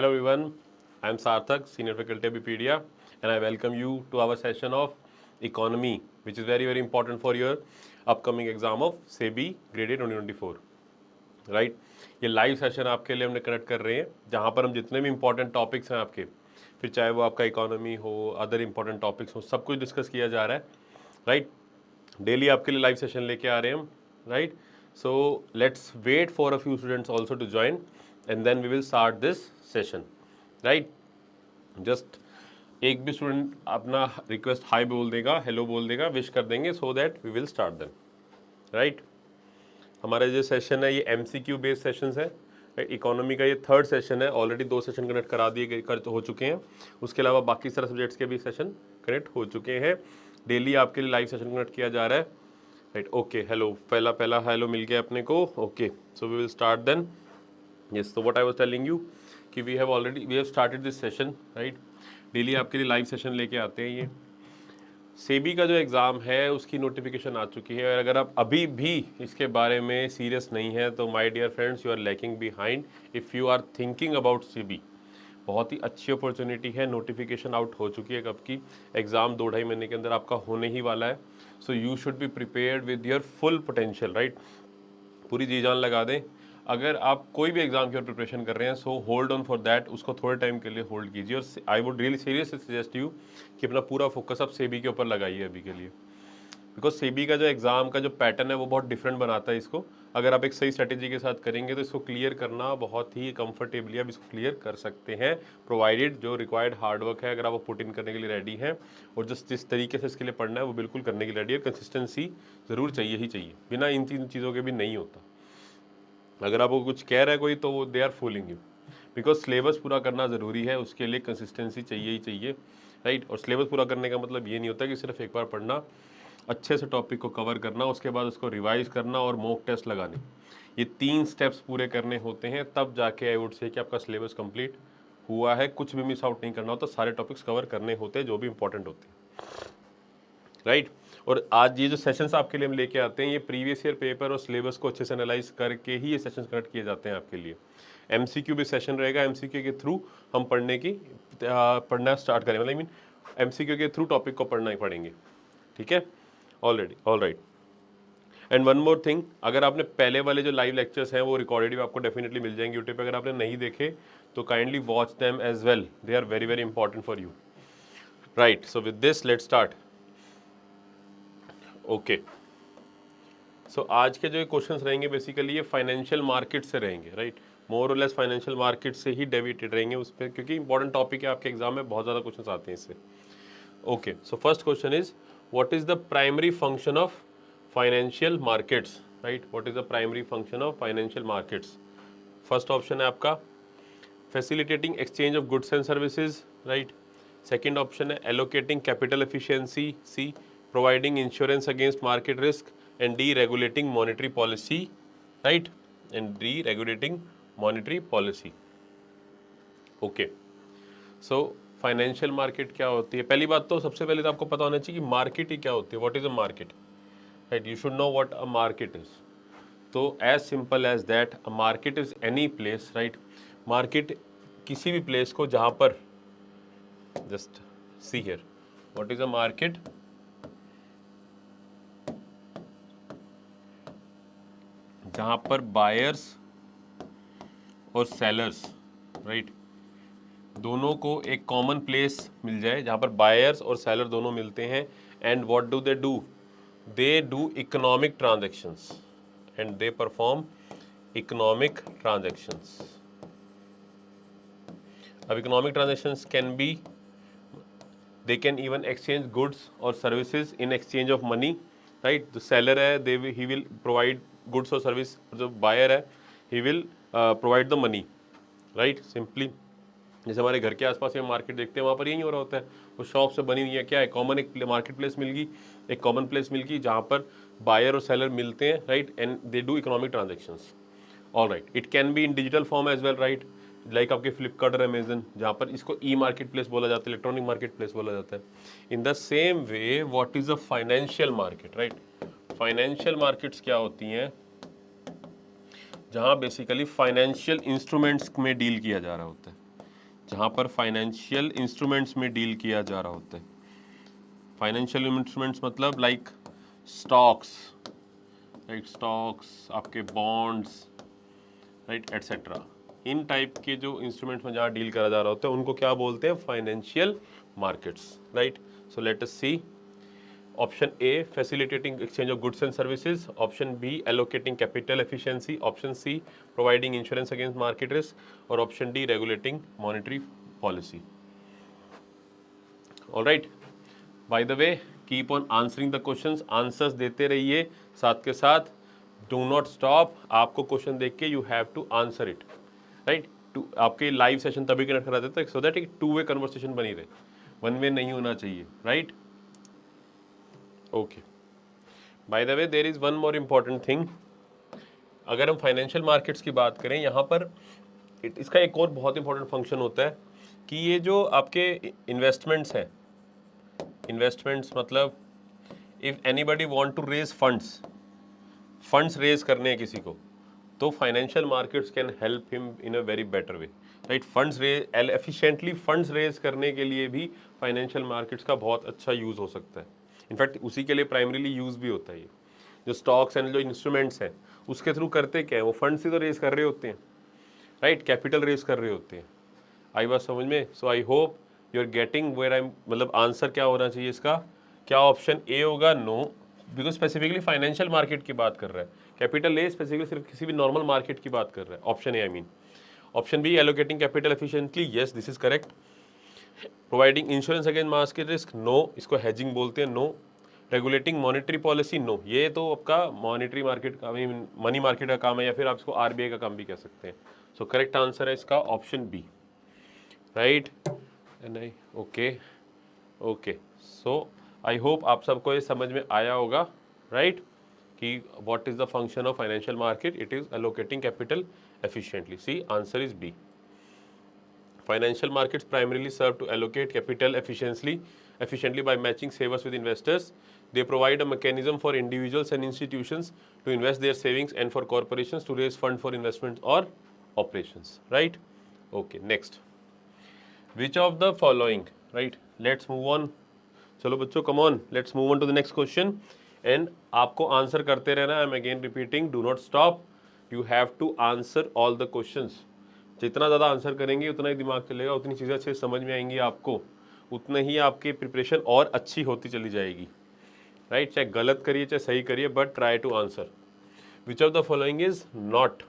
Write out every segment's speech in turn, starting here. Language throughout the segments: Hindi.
Hello everyone, I am Sarthak, Senior Faculty at Wikipedia, and I welcome you to our session of Economy, which is very important for your upcoming exam of SEBI Grade A 2024. Right ये लाइव सेशन आपके लिए हमने कनेक्ट कर रहे हैं जहाँ पर हम जितने भी इंपॉर्टेंट टॉपिक्स हैं आपके, फिर चाहे वो आपका इकोनॉमी हो, अदर इंपॉर्टेंट टॉपिक्स हो, सब कुछ डिस्कस किया जा रहा है. राइट डेली आपके लिए लाइव सेशन लेके आ रहे हैं हम. Right so let's wait for a few students also to join and then we will start this session. Right just एक भी स्टूडेंट अपना रिक्वेस्ट हाई बोल देगा, हेलो बोल देगा, विश कर देंगे, so that we will start them. Right हमारा जो सेशन है ये MCQ बेस्ड सेशंस है. इकोनॉमी का ये थर्ड सेशन है. ऑलरेडी 2 सेशन कनेक्ट करा दिए हो चुके हैं. उसके अलावा बाकी सारे सब्जेक्ट्स के भी सेशन कनेक्ट हो चुके हैं. डेली आपके लिए लाइव सेशन कनेक्ट किया जा रहा है. राइट ओके हेलो, पहला हेलो मिल गया अपने को. Okay so we will start then. Yes so what I was telling you कि we have started this session. Right daily आपके लिए लाइव सेशन लेके आते हैं. ये सेबी का जो एग्ज़ाम है उसकी नोटिफिकेशन आ चुकी है. और अगर आप अभी भी इसके बारे में सीरियस नहीं है तो my dear friends you are lacking behind. If you are thinking about SEBI, बहुत ही अच्छी अपॉर्चुनिटी है. नोटिफिकेशन आउट हो चुकी है कब की. एग्ज़ाम 2-2.5 महीने के अंदर आपका होने ही वाला है. So you should be prepared with your full potential. Right पूरी जी जान लगा दें. अगर आप कोई भी एग्जाम की और प्रिपरेशन कर रहे हैं so hold on for that, उसको थोड़े टाइम के लिए होल्ड कीजिए. और I would really seriously suggest you कि अपना पूरा फोकस आप सेबी के ऊपर लगाइए अभी के लिए. बिकॉज सेबी का जो एग्ज़ाम का जो पैटर्न है वो बहुत डिफरेंट बनाता है इसको. अगर आप एक सही स्ट्रेटेजी के साथ करेंगे तो इसको क्लियर करना बहुत ही कंफर्टेबली आप इसको क्लियर कर सकते हैं, प्रोवाइडेड जो रिक्वायर्ड हार्डवर्क है अगर आप वो पुट इन करने के लिए रेडी हैं और जिस तरीके से इसके लिए पढ़ना है वो बिल्कुल करने के लिए रेडी है. कंसिस्टेंसी ज़रूर चाहिए ही चाहिए, बिना इन 3 चीज़ों के भी नहीं होता. अगर आपको कुछ कह रहा है कोई तो वो they are fooling you. Because syllabus पूरा करना ज़रूरी है, उसके लिए कंसिस्टेंसी चाहिए ही चाहिए. राइट और सिलेबस पूरा करने का मतलब ये नहीं होता कि सिर्फ एक बार पढ़ना, अच्छे से टॉपिक को कवर करना, उसके बाद उसको रिवाइज करना और मॉक टेस्ट लगाने. ये 3 स्टेप्स पूरे करने होते हैं तब जाके आई वुड से कि आपका सिलेबस कंप्लीट हुआ है. कुछ भी मिस आउट नहीं करना होता, सारे टॉपिक्स कवर करने होते हैं जो भी इंपॉर्टेंट होते हैं. राइट और आज ये जो सेशंस आपके लिए हम लेके आते हैं ये प्रीवियस ईयर पेपर और सिलेबस को अच्छे से एनालाइज करके ही ये सेशंस कनेक्ट किए जाते हैं आपके लिए. MCQ भी सेशन रहेगा. MCQ के थ्रू हम पढ़ना स्टार्ट करें, मतलब MCQ के थ्रू टॉपिक को पढ़ना ही पढ़ेंगे. ठीक है all right. And one more thing, अगर आपने पहले वाले जो लाइव लेक्चर्स हैं वो रिकॉर्डेड भी आपको डेफिनेटली मिल जाएंगे यूट्यूब पे. अगर आपने नहीं देखे तो kindly watch them as well, they are very important for you. Right so with this let's start. Okay so आज के जो क्वेश्चंस रहेंगे बेसिकली ये फाइनेंशियल मार्केट से रहेंगे. राइट मोर और लेस फाइनेंशियल मार्केट से ही डेविएटेड रहेंगे उस पर, क्योंकि इंपॉर्टेंट टॉपिक है आपके एग्जाम में, बहुत ज़्यादा क्वेश्चंस आते हैं इससे. Okay so first question is what is the primary function of financial markets. Right what is the primary function of financial markets. First option है आपका facilitating exchange of goods and services. Right second option है allocating capital efficiency. C providing insurance against market risk. and deregulating monetary policy. Right and deregulating monetary policy. Okay so financial market क्या होती है. पहली बात तो सबसे पहले तो आपको पता होना चाहिए कि मार्केट ही क्या होती है. What is a market. Right you should know what a market is. तो as simple as that a market is any place. Right market किसी भी प्लेस को जहाँ पर, just see here, what is a market. जहाँ पर बायर्स और सेलर्स राइट दोनों को एक कॉमन प्लेस मिल जाए, जहाँ पर बायर्स और सेलर दोनों मिलते हैं. And what do, they do economic transactions and they perform economic transactions. अब economic transactions can be, they can even exchange goods और services in exchange of money. Right जो सेलर है ही विल प्रोवाइड गुड्स और सर्विस, जो बायर है he will provide the money. Right simply जैसे हमारे घर के आसपास में मार्केट देखते हैं वहाँ पर यही हो रहा होता है. वो शॉप से बनी हुई है, क्या है, कॉमन एक मार्केट प्लेस मिल गई, एक कॉमन प्लेस मिल गई जहाँ पर बायर और सेलर मिलते हैं. Right and they do economic transactions. All right it can be in digital form as well. Right like आपके फ्लिपकार्ट और अमेजन, जहाँ पर इसको ई मार्केट प्लेस बोला जाता है, इलेक्ट्रॉनिक मार्केट प्लेस बोला जाता है. In the same way what is a financial market. Right financial markets क्या होती हैं, जहाँ बेसिकली फाइनेंशियल इंस्ट्रूमेंट्स में डील किया जा रहा होता है. जहाँ पर फाइनेंशियल इंस्ट्रूमेंट्स में डील किया जा रहा होता है। फाइनेंशियल इंस्ट्रूमेंट्स मतलब लाइक स्टॉक्स, राइट, स्टॉक्स, आपके बॉन्ड्स, राइट, एटसेट्रा। इन टाइप के जो इंस्ट्रूमेंट्स में जहाँ डील करा जा रहा होता है उनको क्या बोलते हैं? Financial markets, right. So let us see. Option A facilitating exchange of goods and services, option B allocating capital efficiency, option C providing insurance against market risk और option D regulating monetary policy. Alright, by the way keep on answering the questions, answers देते रहिए, साथ के साथ डू नॉट स्टॉप। आपको क्वेश्चन देख के you have to answer it, right. To आपके लाइव सेशन तभी कनेक्ट करा देते हैं सो दैट एक टू वे कन्वर्सेशन बनी रहे, वन वे नहीं होना चाहिए, right. Okay, by the way there is one more important thing. अगर हम फाइनेंशियल मार्केट्स की बात करें यहाँ पर इसका एक और बहुत इंपॉर्टेंट फंक्शन होता है कि ये जो आपके इन्वेस्टमेंट्स हैं, इन्वेस्टमेंट्स मतलब if anybody want to raise funds raise करने हैं किसी को, तो financial markets can help him in a very better way, right. Funds raise efficiently funds raise करने के लिए भी फाइनेंशियल मार्केट्स का बहुत अच्छा यूज़ हो सकता है। इनफैक्ट उसी के लिए प्राइमरीली यूज़ भी होता है ये जो स्टॉक्स एंड जो इंस्ट्रूमेंट्स हैं उसके थ्रू करते क्या है, वो फंड्स ही तो रेज कर रहे होते हैं, राइट, कैपिटल रेज कर रहे होते हैं। आई बात समझ में? So I hope you are getting where I, मतलब आंसर क्या होना चाहिए इसका, क्या ऑप्शन ए होगा? No, because specifically financial market की बात कर रहा है। कैपिटल ए स्पेसिफिकली सिर्फ किसी भी नॉर्मल मार्केट की बात कर रहा है, option A I mean. Option B allocating capital efficiently, yes this is correct. Providing insurance against market risk, no, इसको हेजिंग बोलते हैं, no. Regulating monetary policy, no, ये तो आपका मॉनेटरी मार्केट का, मनी मार्केट का काम है, या फिर आप इसको आरबीआई का काम भी कह सकते हैं। सो करेक्ट आंसर है इसका ऑप्शन बी, राइट। नहीं, okay okay. So I hope आप सबको ये समझ में आया होगा, राइट, कि what is the function of financial market, it is allocating capital efficiently. See, answer is B. Financial markets primarily serve to allocate capital efficiently by matching savers with investors. They provide a mechanism for individuals and institutions to invest their savings and for corporations to raise funds for investments or operations. Right? Okay, next. Which of the following? Right? Let's move on. चलो बच्चों, come on, let's move on to the next question. And आपको आंसर करते रहना. I'm again repeating, do not stop. You have to answer all the questions. जितना ज़्यादा आंसर करेंगे उतना ही दिमाग चलेगा, उतनी चीज़ें अच्छे से समझ में आएंगी आपको, उतना ही आपकी प्रिपरेशन और अच्छी होती चली जाएगी, राइट। चाहे गलत करिए चाहे सही करिए, but try to answer. Which of the following is not,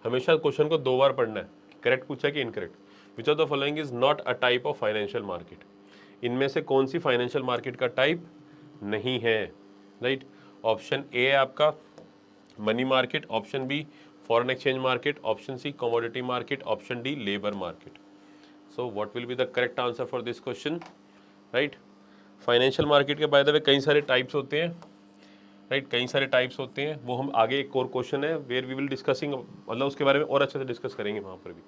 हमेशा क्वेश्चन को 2 बार पढ़ना है, करेक्ट पूछा कि incorrect. Which of the following is not a type of financial market, इनमें से कौन सी फाइनेंशियल मार्केट का टाइप नहीं है, राइट। ऑप्शन ए है आपका money market, option B foreign exchange market, option C commodity market, option D labour market. So what will be the correct answer for this question, right. Financial market के बाय द वे कई सारे टाइप्स होते हैं, राइट, कई सारे टाइप्स होते हैं, वो हम आगे एक और क्वेश्चन है वेयर वी विल डिस्कसिंग, मतलब उसके बारे में और अच्छे से डिस्कस करेंगे वहाँ पर भी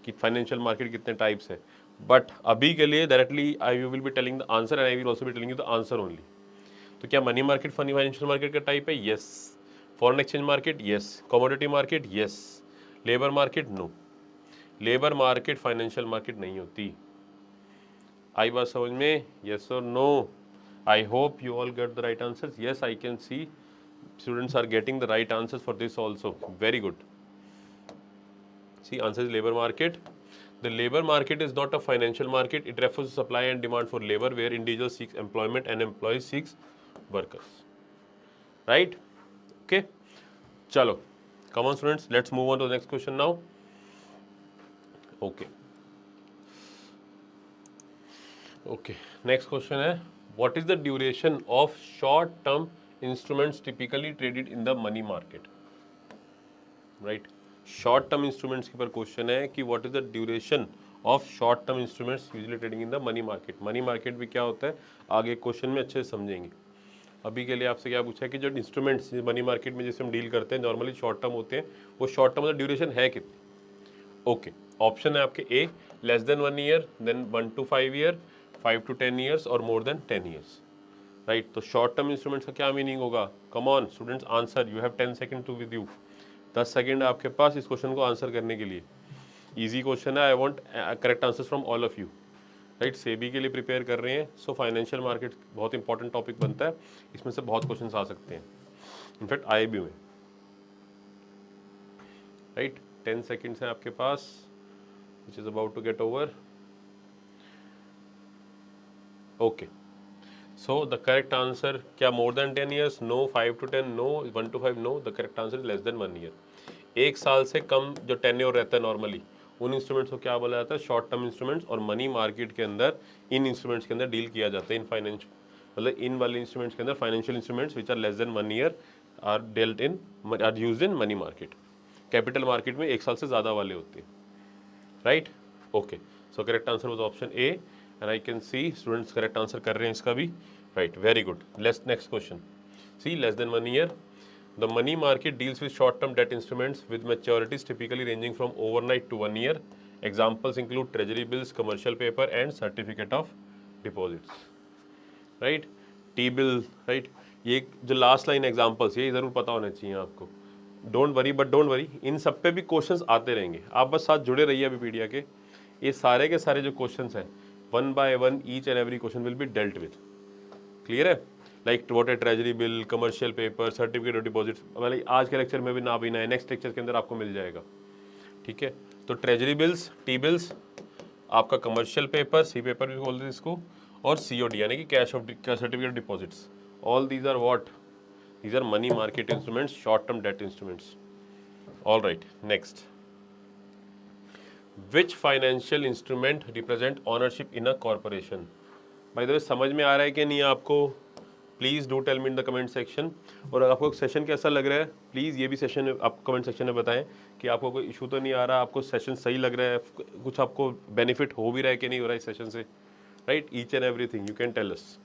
कि फाइनेंशियल मार्केट कितने टाइप्स है। बट अभी के लिए directly I will be telling the answer and I will also be telling you the answer only. तो क्या मनी मार्केट फाइनेंशियल मार्केट का टाइप है? Yes. Foreign exchange market? Yes. Commodity market? Yes. Labour market? No. Labour market financial market नहीं होती। आई बात समझ में? यस और no? I hope you all get the right answers. Yes, I can C students are getting the right answers for this also. Very good. See, answer is labor market. The labor market is not a financial market. It refers to supply and demand for labor where individuals seek employment and employees seeks workers. Right? Okay. Chalo. Come on students, let's move on to the next question now. Okay. Okay. Next question है, what is the duration of short term instruments typically traded in the money market? Right. Short term instruments के ऊपर क्वेश्चन है कि what is the duration of short term instruments usually trading in the money market. Money market भी क्या होता है आगे क्वेश्चन में अच्छे से समझेंगे। अभी के लिए आपसे क्या पूछा है कि जो इंस्ट्रूमेंट्स मनी मार्केट में जिससे हम डील करते हैं नॉर्मली शॉर्ट टर्म होते हैं, वो शॉर्ट टर्म मतलब ड्यूरेशन है कितनी। ओके, ऑप्शन है आपके A less than 1 year, then 1 to 5 year, 5 to 10 years और मोर देन 10 ईयर्स, राइट। तो शॉर्ट टर्म इंस्ट्रूमेंट्स का क्या मीनिंग होगा? Come on students answer, you have 10 second to with you. 10 second आपके पास इस क्वेश्चन को आंसर करने के लिए। इजी क्वेश्चन है, I want correct answers from all of you, right. SEBI के लिए प्रिपेयर कर रहे हैं, सो फाइनेंशियल मार्केट बहुत इंपॉर्टेंट टॉपिक बनता है, इसमें से बहुत क्वेश्चन आ सकते हैं, इनफैक्ट आए भी हुए, राइट। 10 सेकेंड्स हैं आपके पास, which is about to get over. Okay, so the correct answer, क्या more than 10 years? No. 5 to 10 no. 1 to 5 no. The correct answer is less than 1 year. एक साल से कम जो टेन्योर रहता है नॉर्मली, उन इंस्ट्रूमेंट्स को क्या बोला जाता है? Short term instruments. और मनी मार्केट के अंदर इन इंस्ट्रूमेंट्स के अंदर डील किया जाता है, इन फाइनेंस, मतलब इन वाले इंस्ट्रूमेंट्स के अंदर financial instruments which are less than 1 year are dealt in, are used in money market. Capital market में एक साल से ज़्यादा वाले होते हैं, right. Okay, so correct answer was option A, and I can see students correct answer कर रहे हैं इसका भी, right, very good. Let's next question, see less than 1 year, the money market deals with short term debt instruments with maturities typically ranging from overnight to 1 year. Examples include treasury bills, commercial paper and certificate of deposits, right. T bill, right. ये जो लास्ट लाइन एग्जाम्पल्स, ये ज़रूर पता होना चाहिए आपको। Don't worry, but don't worry, इन सब पे भी क्वेश्चंस आते रहेंगे, आप बस साथ जुड़े रहिए अभी पीडिया के। ये सारे के सारे जो क्वेश्चंस हैं, 1 by 1 each and every question will be dealt with, clear है? लाइक व्हाट है treasury bill, commercial paper, certificate of deposits, मतलब आज के लेक्चर में भी ना है, नेक्स्ट लेक्चर के अंदर आपको मिल जाएगा, ठीक है। तो ट्रेजरी बिल्स, टी बिल्स, आपका कमर्शियल पेपर, सी पेपर भी बोलते हैं इसको, और COD यानी कि cash of certificate of deposits, all these are what? These are money market instruments, short-term debt instruments. All right, next. Which financial instrument represent ownership in a corporation? By the way, समझ में आ रहा है कि नहीं आपको? Please do tell me in the comment section. और आपको सेशन कैसा लग रहा है, प्लीज़ ये भी सेशन आप कमेंट सेक्शन में बताएं कि आपको कोई इशू तो नहीं आ रहा, आपको सेशन सही लग रहा है, कुछ आपको बेनिफिट हो भी रहा है कि नहीं हो रहा है इस सेशन से, right. Each and everything you can tell us.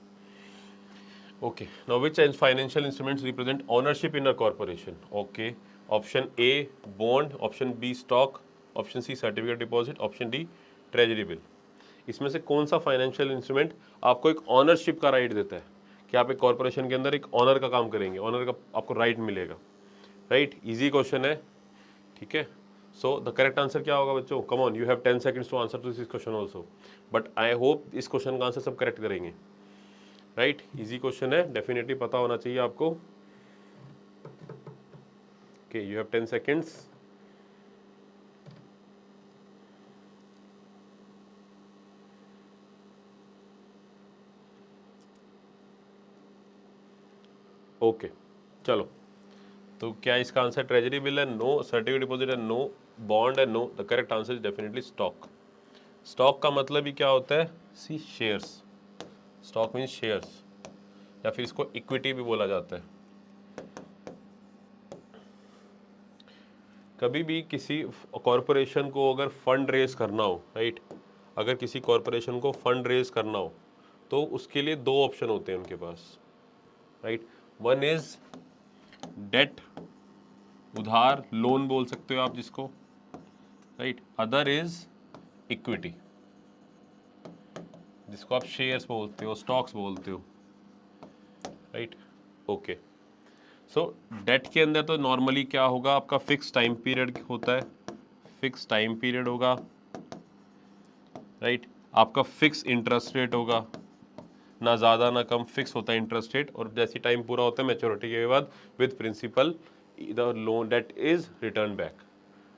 Okay, now which financial instruments represent ownership in a corporation? Okay, option A bond, option B stock, option C certificate deposit, option D treasury bill. इसमें से कौन सा फाइनेंशियल इंस्ट्रूमेंट आपको एक ऑनरशिप का राइट देता है कि आप एक कॉर्पोरेशन के अंदर एक ऑनर का काम करेंगे, ऑनर का आपको राइट मिलेगा, राइट। इजी क्वेश्चन है, ठीक है। सो द करेक्ट आंसर क्या होगा बच्चों? Come on, you have 10 seconds to answer to this question also, but I hope इस क्वेश्चन का आंसर सब करेक्ट करेंगे, राइट। इजी क्वेश्चन है, डेफिनेटली पता होना चाहिए आपको। Okay, you have 10 seconds. Okay, चलो, तो क्या इसका आंसर ट्रेजरी बिल है? नो। सर्टिफिकेट डिपॉजिट है? नो। बॉन्ड है? No. The correct answer is definitely stock. Stock का मतलब ही क्या होता है? सी शेयर्स। स्टॉक मीन्स शेयर्स, या फिर इसको इक्विटी भी बोला जाता है। कभी भी किसी कॉरपोरेशन को अगर फंड रेज करना हो, राइट, अगर किसी कॉरपोरेशन को फंड रेज करना हो तो उसके लिए दो ऑप्शन होते हैं उनके पास, राइट। वन इज डेट, उधार, लोन बोल सकते हो आप जिसको, राइट। अदर इज इक्विटी, जिसको आप शेयर्स बोलते हो, स्टॉक्स बोलते हो, राइट। ओके, सो डेट के अंदर तो नॉर्मली क्या होगा, आपका फिक्स टाइम पीरियड होता है, फिक्स टाइम पीरियड होगा, राइट। आपका फिक्स इंटरेस्ट रेट होगा, ना ज़्यादा ना कम, फिक्स होता है इंटरेस्ट रेट, और जैसे टाइम पूरा होता है मैच्योरिटी के बाद with principal the loan debt is return back,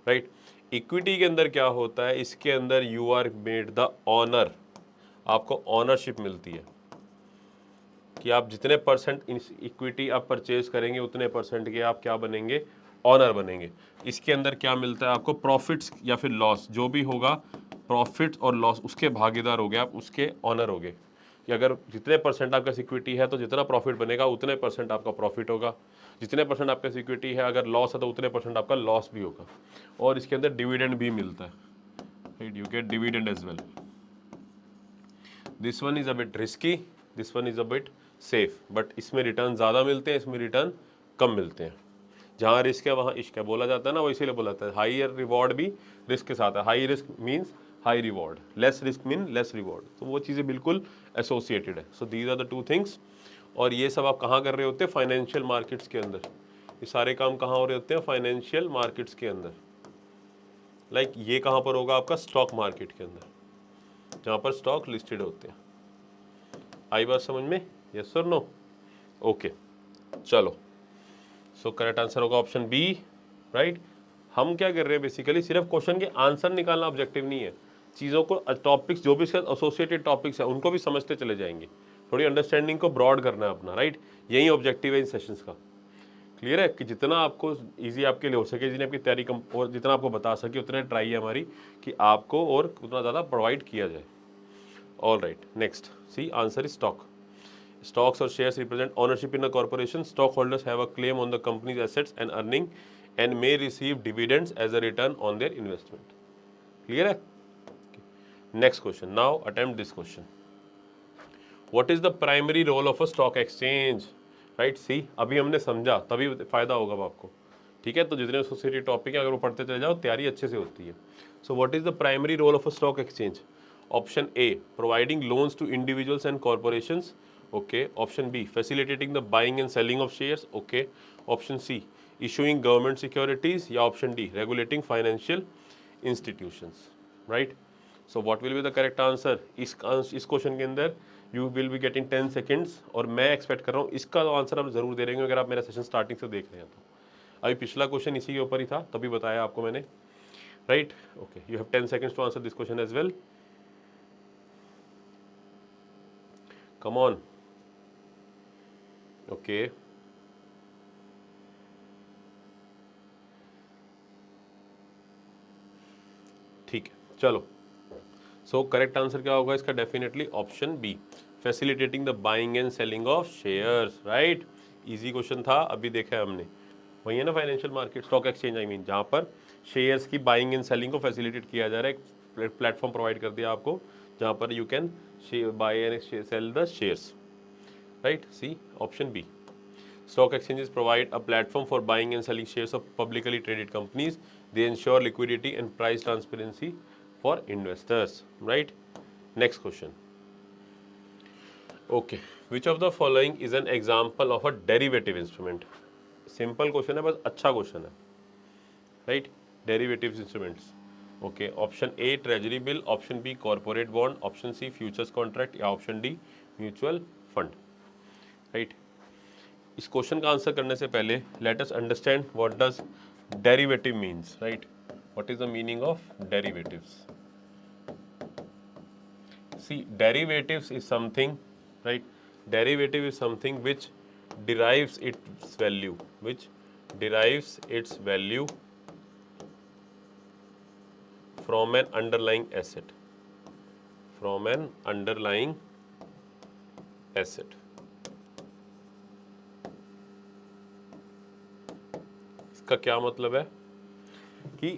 right. Equity के अंदर क्या होता है, इसके अंदर you are made the owner, आपको ऑनरशिप मिलती है कि आप जितने परसेंट इक्विटी आप परचेज करेंगे उतने परसेंट के आप क्या बनेंगे? ऑनर बनेंगे। इसके अंदर क्या मिलता है आपको? प्रॉफिट्स या फिर लॉस, जो भी होगा प्रॉफिट और लॉस, उसके भागीदार हो गए आप, उसके ऑनर हो गए। कि अगर जितने परसेंट आपका सिक्योरिटी है तो जितना प्रॉफिट बनेगा उतने परसेंट आपका प्रॉफिट होगा, जितने परसेंट आपका सिक्योरिटी है अगर लॉस है तो उतने परसेंट आपका लॉस भी होगा। और इसके अंदर डिविडेंड भी मिलता है, right, you get dividend as well. This one is a bit risky, this one is a bit safe, but इसमें रिटर्न ज़्यादा मिलते हैं, इसमें रिटर्न कम मिलते हैं। जहाँ रिस्क है वहाँ इश्क है बोला जाता है ना, वो इसीलिए बोला जाता है। हाईयर रिवॉर्ड भी रिस्क के साथ है, high risk means high reward, less risk mean less reward, तो वो चीज़ें बिल्कुल एसोसिएटेड है। So these are the two things. और ये सब आप कहाँ कर रहे होते हैं? फाइनेंशियल मार्केट्स के अंदर। ये सारे काम कहाँ हो रहे होते हैं? फाइनेंशियल मार्केट्स के अंदर, लाइक ये कहाँ पर होगा आपका स्टॉक मार्केट के अंदर, जहाँ पर स्टॉक लिस्टेड होते हैं। आई बात समझ में? यस और नो? ओके चलो, सो करेक्ट आंसर होगा ऑप्शन बी, राइट। हम क्या कर रहे हैं बेसिकली, सिर्फ क्वेश्चन के आंसर निकालना ऑब्जेक्टिव नहीं है, चीज़ों को टॉपिक्स जो भी इसके एसोसिएटेड टॉपिक्स है उनको भी समझते चले जाएंगे, थोड़ी अंडरस्टैंडिंग को ब्रॉड करना है अपना, राइट। यही ऑब्जेक्टिव है इन सेशंस का। क्लियर है कि जितना आपको इजी आपके लिए हो सके, जितनी आपकी तैयारी कम और जितना आपको बता सके उतना ट्राई है हमारी कि आपको और उतना ज़्यादा प्रोवाइड किया जाए। All right, next see answer is stock. Stocks or shares represent ownership in a corporation. Stockholders have a claim on the company's assets and earning and may receive dividends as a return on their investment. Clear है? Next question. Now attempt this question. What is the primary role of a stock exchange? Right? See, अभी हमने समझा तभी फायदा होगा अब आपको। ठीक है, तो जितने एसोसिएटेड टॉपिक है अगर वो पढ़ते चले जाओ तैयारी अच्छे से होती है। So what is the primary role of a stock exchange? Option A, providing loans to individuals and corporations. Okay. Option B, facilitating the buying and selling of shares. Okay. Option C, issuing government securities. या option D, regulating financial institutions. Right. So what will be the correct answer? इस क्वेश्चन के अंदर you will be getting 10 seconds और मैं एक्सपेक्ट कर रहा हूँ इसका आंसर आप जरूर दे रहे हैं अगर आप मेरा सेशन स्टार्टिंग से देख रहे हैं तो। अभी पिछला क्वेश्चन इसी के ऊपर ही था, तभी बताया आपको मैंने, right. Okay, you have 10 seconds to answer this question as well. Come on. Okay, ठीक है, चलो। सो करेक्ट आंसर क्या होगा इसका? Definitely option B, facilitating the buying and selling of shares, right. Easy question था, अभी देखा है हमने। वही है ना financial market, stock exchange I mean, जहाँ पर शेयर्स की बाइंग एंड सेलिंग को फैसिलिटेट किया जा रहा है। एक प्लेटफॉर्म प्रोवाइड कर दिया आपको जहाँ पर you can buy and sell the shares, right. See option B, stock exchanges provide a platform for buying and selling shares of publicly traded companies. They ensure liquidity and price transparency for investors, right? Next question. Okay, which of the following is an example of a derivative instrument? Simple question है, बस अच्छा question है, right? Derivative instruments. Okay, option A treasury bill, option B corporate bond, option C futures contract या option D mutual fund, right? इस क्वेश्चन का आंसर करने से पहले let us understand what does derivative means, right. What is the meaning of derivatives? See, derivatives is something, right, derivative is something which derives its value, which derives its value from an underlying asset, from an underlying asset. इसका क्या मतलब है कि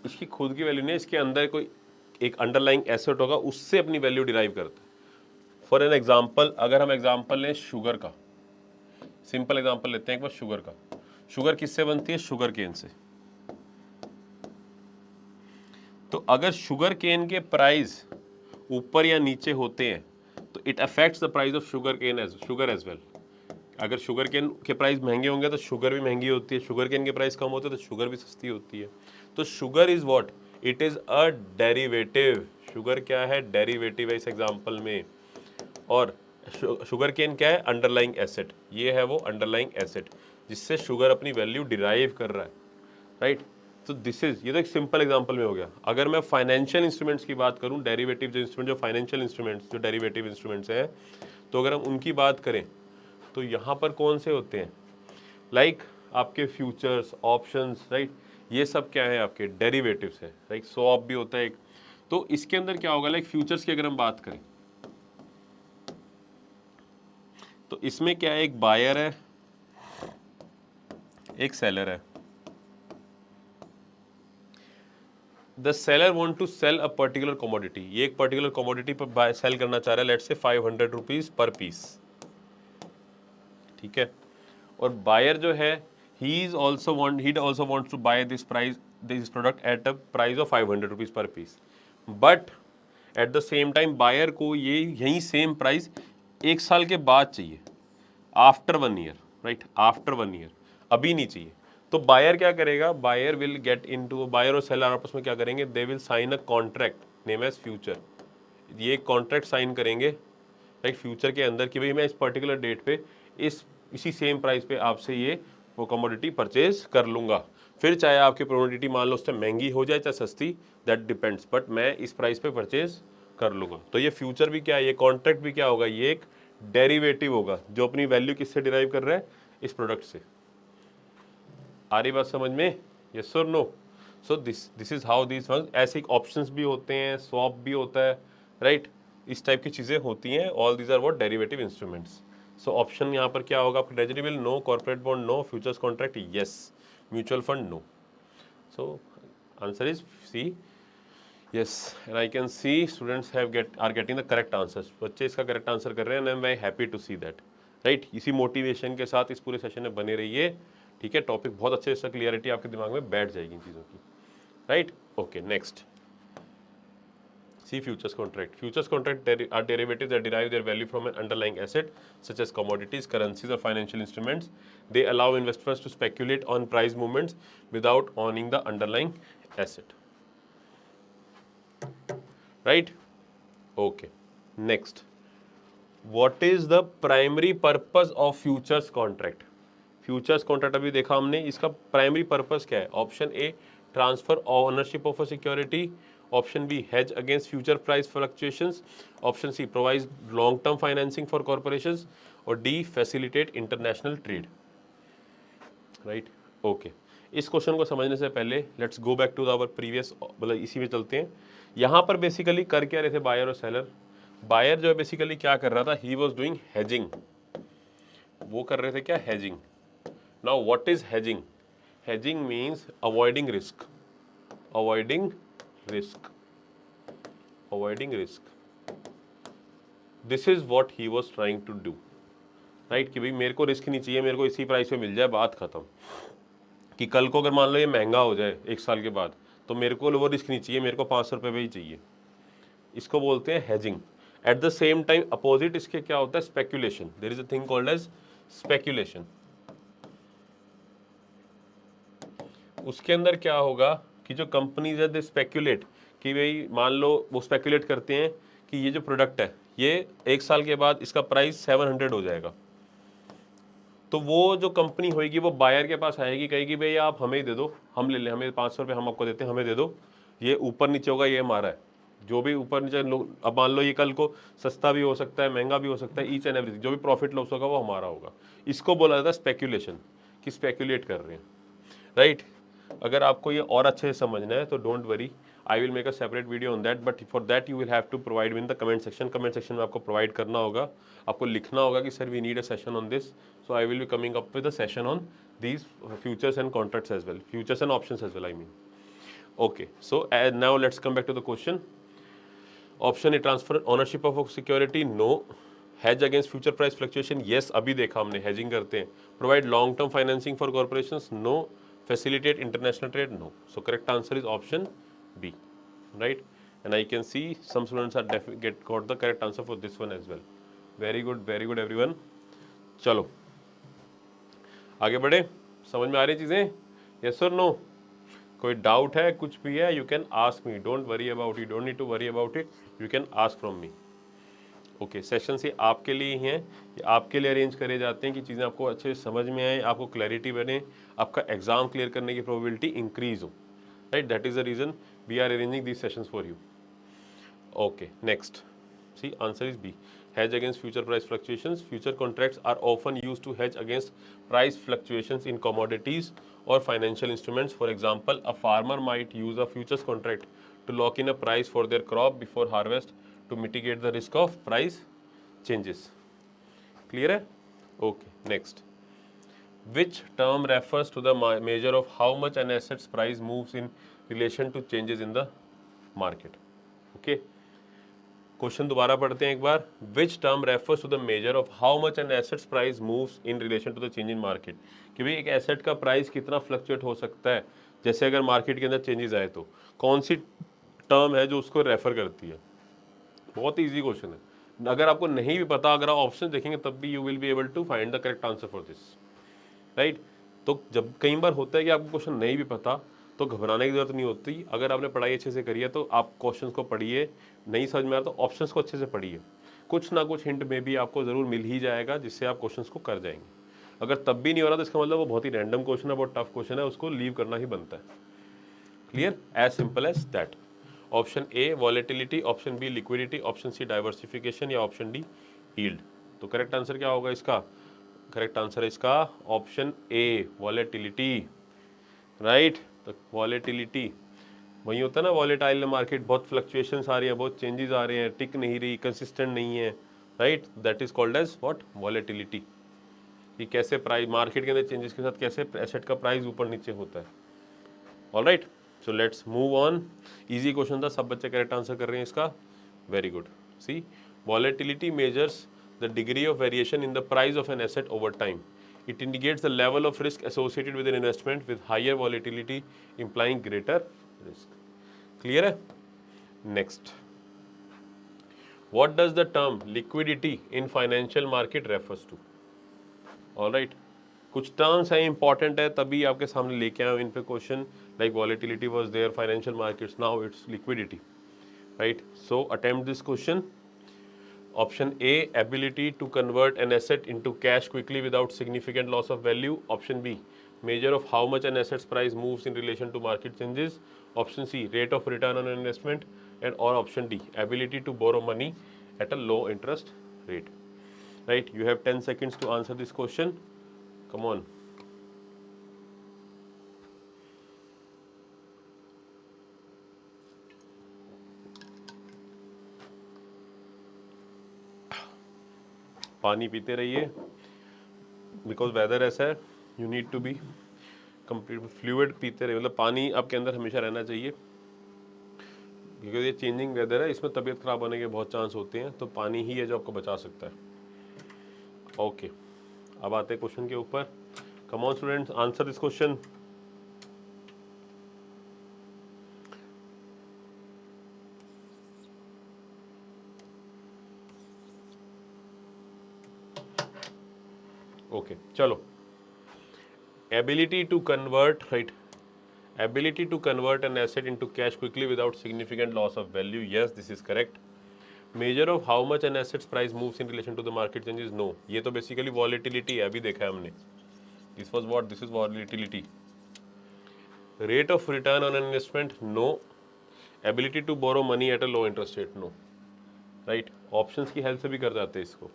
इसकी खुद की वैल्यू नहीं, इसके अंदर कोई एक अंडरलाइंग एसेट होगा, उससे अपनी वैल्यू डिराइव करता है। फॉर एन एग्जाम्पल, अगर हम एग्जाम्पल लें शुगर का, सिंपल एग्जाम्पल लेते हैं एक बार शुगर का। शुगर किससे बनती है? शुगर केन से। तो अगर शुगर केन के प्राइस ऊपर या नीचे होते हैं तो it affects the price of sugarcane as well. अगर शुगर केन के प्राइस महंगे होंगे तो शुगर भी महंगी होती है, शुगर केन के प्राइस कम होते हैं तो शुगर भी सस्ती होती है। तो sugar is what? It is a derivative. Sugar क्या है? डेरिवेटिव है इस एग्जांपल में। और शुगर केन क्या है? Underlying asset. ये है वो अंडरलाइंग एसेट जिससे शुगर अपनी वैल्यू डिराइव कर रहा है, राइट। तो दिस इज, ये तो एक सिंपल एग्जांपल में हो गया। अगर मैं फाइनेंशियल इंस्ट्रूमेंट्स की बात करूं, डेरिवेटिव जो इंस्ट्रूमेंट, जो फाइनेंशियल इंस्ट्रूमेंट्स, जो डेरिवेटिव इंस्ट्रूमेंट्स हैं, तो अगर हम उनकी बात करें तो यहाँ पर कौन से होते हैं? लाइक आपके फ्यूचर्स, ऑप्शंस, राइट, ये सब क्या है? आपके डेरिवेटिव्स है, राइट। स्वैप भी होता है एक। तो इसके अंदर क्या होगा? लाइक फ्यूचर्स की अगर हम बात करें तो इसमें क्या है? एक बायर है, एक सेलर है। The seller want to sell a particular commodity. ये एक पर्टिकुलर कमोडिटी पर सेल करना चाह रहा है, let's say 500 rupees per piece, ठीक है। और बायर जो है, he also wants to buy this product at a price of 500 rupees per piece, but at the same time buyer को ये यही सेम प्राइस 1 साल के बाद चाहिए, after 1 year, right, after 1 year, अभी नहीं चाहिए। तो बायर क्या करेगा, buyer will get into, buyer और सेलर आपस में क्या करेंगे, they will sign a contract name as future. ये कॉन्ट्रैक्ट साइन करेंगे राइट फ्यूचर के अंदर कि भाई मैं इस पर्टिकुलर डेट पे इसी सेम प्राइस पे आपसे ये वो कमोडिटी परचेज कर लूंगा। फिर चाहे आपकी कमोडिटी मान लो उससे महंगी हो जाए चाहे सस्ती, दैट डिपेंड्स, बट मैं इस प्राइस पे परचेज कर लूंगा। तो ये फ्यूचर भी क्या है, ये कॉन्ट्रैक्ट भी क्या होगा, ये एक डेरिवेटिव होगा जो अपनी वैल्यू किससे डिराइव कर रहा है, इस प्रोडक्ट से। आ रही बात समझ में, यस और no? So this is how this work. ऐसे ऑप्शंस भी होते हैं, स्वैप भी होता है राइट, इस टाइप की चीज़ें होती हैं। All these are what, derivative instruments. So option यहाँ पर क्या होगा आपका, treasury bill no, corporate bond no, futures contract yes, mutual fund no. So answer is C, yes. And I can see students are getting the correct answers. बच्चे इसका करेक्ट आंसर कर रहे हैं, and I am very happy to see that right. इसी मोटिवेशन के साथ इस पूरे सेशन में बने रहिए, ठीक है। टॉपिक बहुत अच्छे से क्लियरिटी आपके दिमाग में बैठ जाएगी इन चीज़ों की, right. Okay, next C futures contract. Futures contract are derivatives that derive their value from an underlying asset such as commodities, currencies or financial instruments. They allow investors to speculate on price movements without owning the underlying asset. Right? Okay. Next. What is the primary purpose of futures contract? Futures contract अभी देखा हमने, इसका प्राइमरी पर्पस क्या है? Option A, transfer ownership of a security. Option B, hedge against future price fluctuations. Option C, provide long term financing for corporations. और D, facilitate international trade. Right, okay. इस क्वेश्चन को समझने से पहले let's go back to our previous, मतलब इसी में चलते हैं। यहाँ पर बेसिकली कर क्या रहे थे बायर और सेलर? बायर जो है बेसिकली क्या कर रहा था, ही वॉज डूइंग हेजिंग। वो कर रहे थे क्या, hedging. Now what is hedging? Hedging means avoiding risk. Avoiding risk. Avoiding risk. This is what he was trying to do. Right? कि भाई मेरे को रिस्क नहीं चाहिए, मेरे को इसी प्राइस पे मिल जाए, बात खत्म। कि कल को अगर मान लो ये महंगा हो जाए 1 साल के बाद, तो मेरे को वो रिस्क नहीं चाहिए, मेरे को 500 रुपये पे ही चाहिए। इसको बोलते हैं hedging. At the same time opposite इसके क्या होता है, speculation. There is a thing called as speculation. उसके अंदर क्या होगा कि जो कंपनीज है दे स्पेक्यूलेट, कि भाई मान लो वो स्पेक्यूलेट करते हैं कि ये जो प्रोडक्ट है ये 1 साल के बाद इसका प्राइस 700 हो जाएगा। तो वो जो कंपनी होगी वो बायर के पास आएगी, कहेगी भाई आप हमें ही दे दो, हम ले लें, हमें 500 रुपये हम आपको देते हैं, हमें दे दो, ये ऊपर नीचे होगा ये हमारा है। जो भी ऊपर नीचे अब मान लो ये कल को सस्ता भी हो सकता है, महंगा भी हो सकता है, ईच एंड एवरीथिंग, जो भी प्रॉफिट लॉस होगा वो हमारा होगा। इसको बोला जाता है स्पेक्यूलेशन, कि स्पेक्यूलेट कर रहे हैं राइट। अगर आपको ये और अच्छे से समझना है तो don't worry, I will make a separate video on that, but for that you will have to provide in the comment section. Comment section में आपको प्रोवाइड करना होगा, आपको लिखना होगा कि sir we need a session on this, so I will be coming up with a session on these futures and contracts as well, futures and options as well I mean. Okay, so now let's come back to the question. Option A, transfer ownership of security, no. Hedge against future price fluctuation, yes, अभी देखा हमने हेजिंग करते हैं। Provide long term financing for corporations, no. Facilitate international trade, no. So correct answer is option B, right? And I can see some students are got the correct answer for this one as well. Very good everyone. चलो आगे बढ़े, समझ में आ रही चीजें, yes or no? कोई डाउट है, कुछ भी है, you can ask me, don't worry about it, don't need to worry about it, you can ask from me. Okay, sessions ये आपके लिए ही हैं, ये आपके लिए अरेंज करे जाते हैं कि चीज़ें आपको अच्छे से समझ में आए, आपको क्लैरिटी बने, आपका एग्जाम क्लियर करने की प्रोबेबिलिटी इंक्रीज हो, right. That is the reason we are arranging these sessions for you. Okay, next, see answer is B, hedge against future price fluctuations. Future contracts are often used to hedge against price fluctuations in commodities or financial instruments. For example, a farmer might use a futures contract to lock in a price for their crop before harvest to mitigate the risk of price changes. Clear है? Okay, next. Which term refers to the measure of how much an asset's price moves in relation to changes in the market? Okay. Question दोबारा पढ़ते हैं एक बार। Which term refers to the measure of how much an assets price moves in relation to the change in market, कि भाई एक एसेट का प्राइस कितना फ्लक्चुएट हो सकता है जैसे अगर मार्केट के अंदर चेंजेस आए, तो कौन सी टर्म है जो उसको रेफर करती है। बहुत ईजी क्वेश्चन है, अगर आपको नहीं भी पता, अगर आप ऑप्शन देखेंगे तब भी you will be able to find the correct answer for this, right. तो जब कई बार होता है कि आपको क्वेश्चन नहीं भी पता तो घबराने की जरूरत नहीं होती। अगर आपने पढ़ाई अच्छे से करी है तो आप क्वेश्चंस को पढ़िए, नहीं समझ में आ रहा तो ऑप्शंस को अच्छे से पढ़िए, कुछ ना कुछ हिंट में भी आपको ज़रूर मिल ही जाएगा जिससे आप क्वेश्चंस को कर जाएंगे। अगर तब भी नहीं हो रहा तो इसका मतलब वो बहुत ही रैंडम क्वेश्चन है, बहुत टफ क्वेश्चन है, उसको लीव करना ही बनता है। Clear, as simple as that. Option A volatility, option B liquidity, option C diversification या ऑप्शन डी यील्ड। तो करेक्ट आंसर क्या होगा इसका? करेक्ट आंसर है इसका ऑप्शन ए वॉलेटिलिटी, राइट। तो वॉलेटिलिटी वही होता है ना, वॉलेटाइल मार्केट, बहुत फ्लक्चुएशंस आ रही है, बहुत चेंजेस आ रहे हैं, टिक नहीं रही, कंसिस्टेंट नहीं है, right, that is called as what? Volatility. कि कैसे प्राइस मार्केट के अंदर चेंजेस के साथ कैसे एसेट का प्राइस ऊपर नीचे होता है। Alright, so let's move on. Easy question था, सब बच्चे करेक्ट आंसर कर रहे हैं इसका, very good. See, volatility measures the degree of variation in the price of an asset over time. It indicates the level of risk associated with an investment with higher volatility implying greater risk. Clear है? Next. What does the term liquidity in financial market refers to? All right. कुछ टर्म्स हैं इंपॉर्टेंट है तभी आपके सामने लेके आए इन पे question, like volatility was there financial markets, now it's liquidity, right. So attempt this question. Option A, ability to convert an asset into cash quickly without significant loss of value. Option B, measure of how much an asset's price moves in relation to market changes. Option C, rate of return on investment. And or option D, ability to borrow money at a low interest rate. Right, you have 10 seconds to answer this question. Come on. पानी पीते रहिए, बिकॉज वेदर ऐसा है, you need to be complete fluid पीते रहिए, मतलब पानी आपके अंदर हमेशा रहना चाहिए, बिकॉज ये चेंजिंग वेदर है, इसमें तबीयत खराब होने के बहुत चांस होते हैं, तो पानी ही है जो आपको बचा सकता है। ओके, अब आते हैं क्वेश्चन के ऊपर। Come on students, answer this question. Okay, चलो। Ability to convert, right, ability to convert an asset into cash quickly without significant loss of value, yes, this is correct. Measure of how much an asset's price moves in relation to the market changes, no, ये तो basically volatility है, अभी देखा है हमने, this was what, this is volatility. Rate of return on an investment, no. Ability to borrow money at a low interest rate, no. Right, options की हेल्प से भी कर जाते हैं इसको।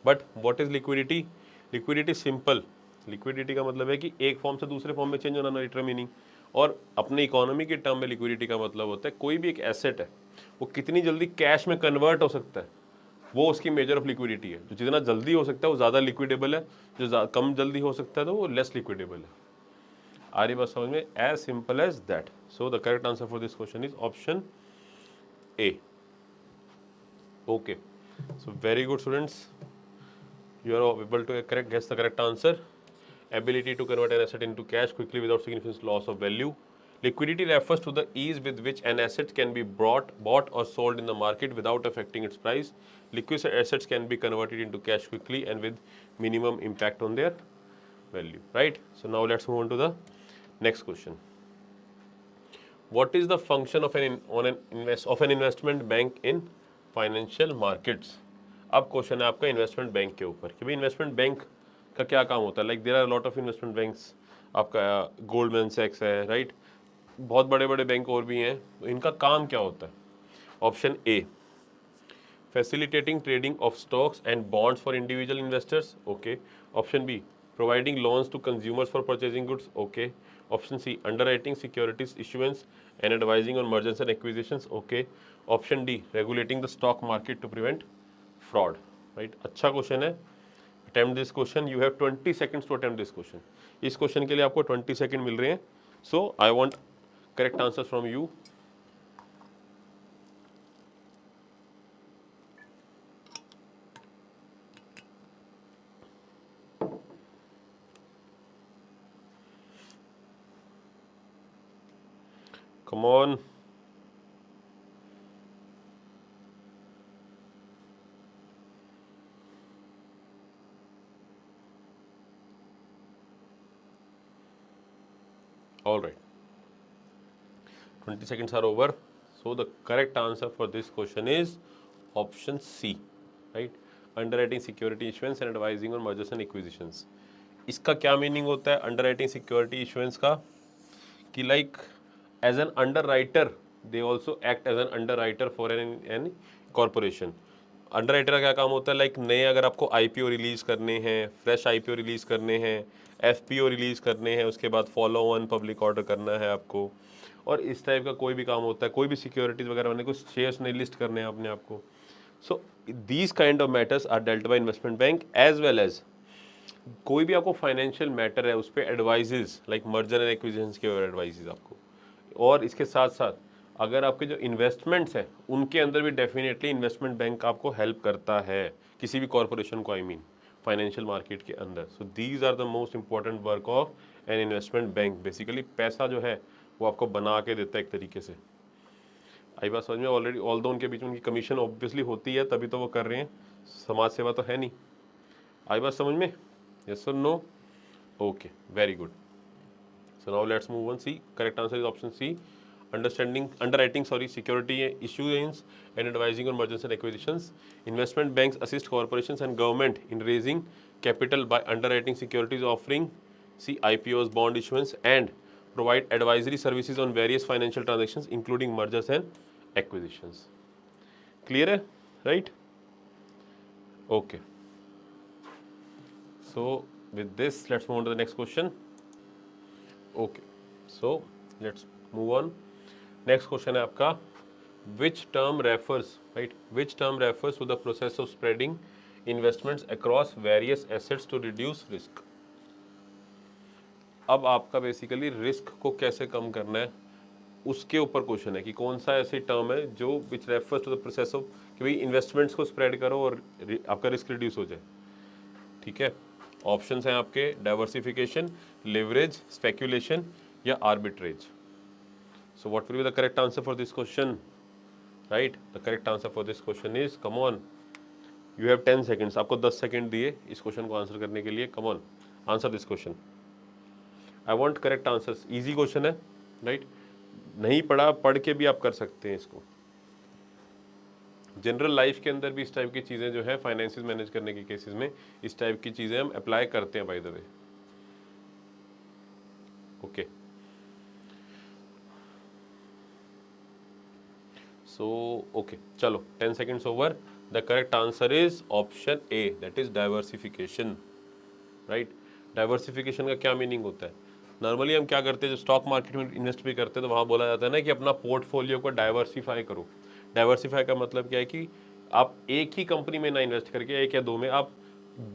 But what is liquidity? Liquidity simple, liquidity का मतलब है कि एक फॉर्म से दूसरे फॉर्म में चेंज होना, नो मीनिंग। और अपने इकोनॉमी के टर्म में लिक्विडिटी का मतलब होता है कोई भी एक एसेट है वो कितनी जल्दी कैश में कन्वर्ट हो सकता है, वो उसकी मेजर ऑफ लिक्विडिटी है। जो जितना जल्दी हो सकता है वो ज़्यादा लिक्विडेबल है, जो कम जल्दी हो सकता है तो वो लेस लिक्विडेबल है। आ रही बात समझ में? As simple as that. So the correct answer for this question is option A. Okay, so very good students, you are able to guess the correct answer. Ability to convert an asset into cash quickly without significant loss of value. Liquidity refers to the ease with which an asset can be bought or sold in the market without affecting its price. Liquid assets can be converted into cash quickly and with minimum impact on their value, right? So now let's move on to the next question. What is the function of an investment bank in financial markets? अब क्वेश्चन है आपका इन्वेस्टमेंट बैंक के ऊपर कि भाई इन्वेस्टमेंट बैंक का क्या काम होता है। Like there are lot of investment banks, आपका गोल्डमैन सैक्स है, राइट, बहुत बड़े बड़े बैंक और भी हैं, तो इनका काम क्या होता है? Option A, facilitating trading of stocks and bonds for individual investors, okay. Option B, providing loans to consumers for purchasing goods, okay. Option C, underwriting securities issuance and advising on mergers and acquisitions, okay. Option D, regulating the stock market to prevent fraud, right? अच्छा क्वेश्चन है, attempt this question. You have 20 seconds to attempt this question. इस क्वेश्चन के लिए आपको 20 सेकंड मिल रहे हैं, so I want correct answers from you. Come on. All right. 20 seconds are over. So the correct answer for this question is option C, right? Underwriting security issuance and advising on mergers and acquisitions. इसका क्या मीनिंग होता है अंडरराइटिंग सिक्योरिटी इशुएंस का कि like as an underwriter they also act as an underwriter for an corporation. Underwriter का क्या काम होता है लाइक नए अगर आपको आईपीओ रिलीज करने हैं, फ्रेश आईपीओ रिलीज करने हैं, एफपीओ रिलीज करने हैं, उसके बाद फॉलो ऑन पब्लिक ऑर्डर करना है आपको, और इस टाइप का कोई भी काम होता है, कोई भी सिक्योरिटीज वगैरह मैंने कुछ शेयर्स नहीं लिस्ट करने हैं अपने आपको. So these kind of matters are dealt by investment bank as well as कोई भी आपको फाइनेंशियल मैटर है उस पर advises like merger and acquisitions के एडवाइजेज आपको. और इसके साथ साथ अगर आपके जो इन्वेस्टमेंट्स हैं उनके अंदर भी डेफिनेटली इन्वेस्टमेंट बैंक आपको हेल्प करता है किसी भी कॉरपोरेशन को, आई मीन फाइनेंशियल मार्केट के अंदर. So these are the most important work of an investment bank. Basically पैसा जो है वो आपको बना के देता है एक तरीके से. आई बात समझ में ऑलरेडी. ऑल दो उनके बीच में उनकी कमीशन ऑब्वियसली होती है तभी तो वो कर रहे हैं, समाज सेवा तो है नहीं. आई बात समझ में? यस और no? Okay, very good. So now let's move on. C. Correct answer is option C. Underwriting security issuance and advising on mergers and acquisitions. Investment banks assist corporations and government in raising capital by underwriting securities, offering C. IPOs, bond issuance, and provide advisory services on various financial transactions, including mergers and acquisitions. Clear है? Right? Okay. So with this, let's move on to the next question. Okay, so let's move on. Next question है आपका which term refers, right, which term refers to the process of spreading investments across various assets to reduce risk. अब आपका बेसिकली रिस्क को कैसे कम करना है उसके ऊपर क्वेश्चन है कि कौन सा ऐसी टर्म है जो which refers to the process of कि भाई इन्वेस्टमेंट्स को स्प्रेड करो और आपका रिस्क रिड्यूस हो जाए. ठीक है, ऑप्शंस हैं आपके डाइवर्सिफिकेशन, लिवरेज, स्पेक्यूलेशन या arbitrage. So what will be the correct answer for this question? Right, the correct answer for this question is, come on, you have 10 seconds. आपको 10 सेकेंड दिए इस क्वेश्चन को आंसर करने के लिए. Come on, answer this question. I want correct answers. Easy question है, राइट, नहीं पढ़ा पढ़ के भी आप कर सकते हैं इसको. जनरल लाइफ के अंदर भी इस टाइप की चीज़ें जो है फाइनेंसेस मैनेज करने के केसेस में इस टाइप की चीज़ें हम अप्लाई करते हैं bye the way. Okay, so okay, चलो 10 seconds over. The correct answer is option A, that is diversification. Right, diversification का क्या मीनिंग होता है? नॉर्मली हम क्या करते हैं जब स्टॉक मार्केट में इन्वेस्ट भी करते हैं तो वहाँ बोला जाता है ना कि अपना पोर्टफोलियो को डाइवर्सिफाई करो. डाइवर्सिफाई का मतलब क्या है कि आप एक ही कंपनी में ना इन्वेस्ट करके एक या दो में आप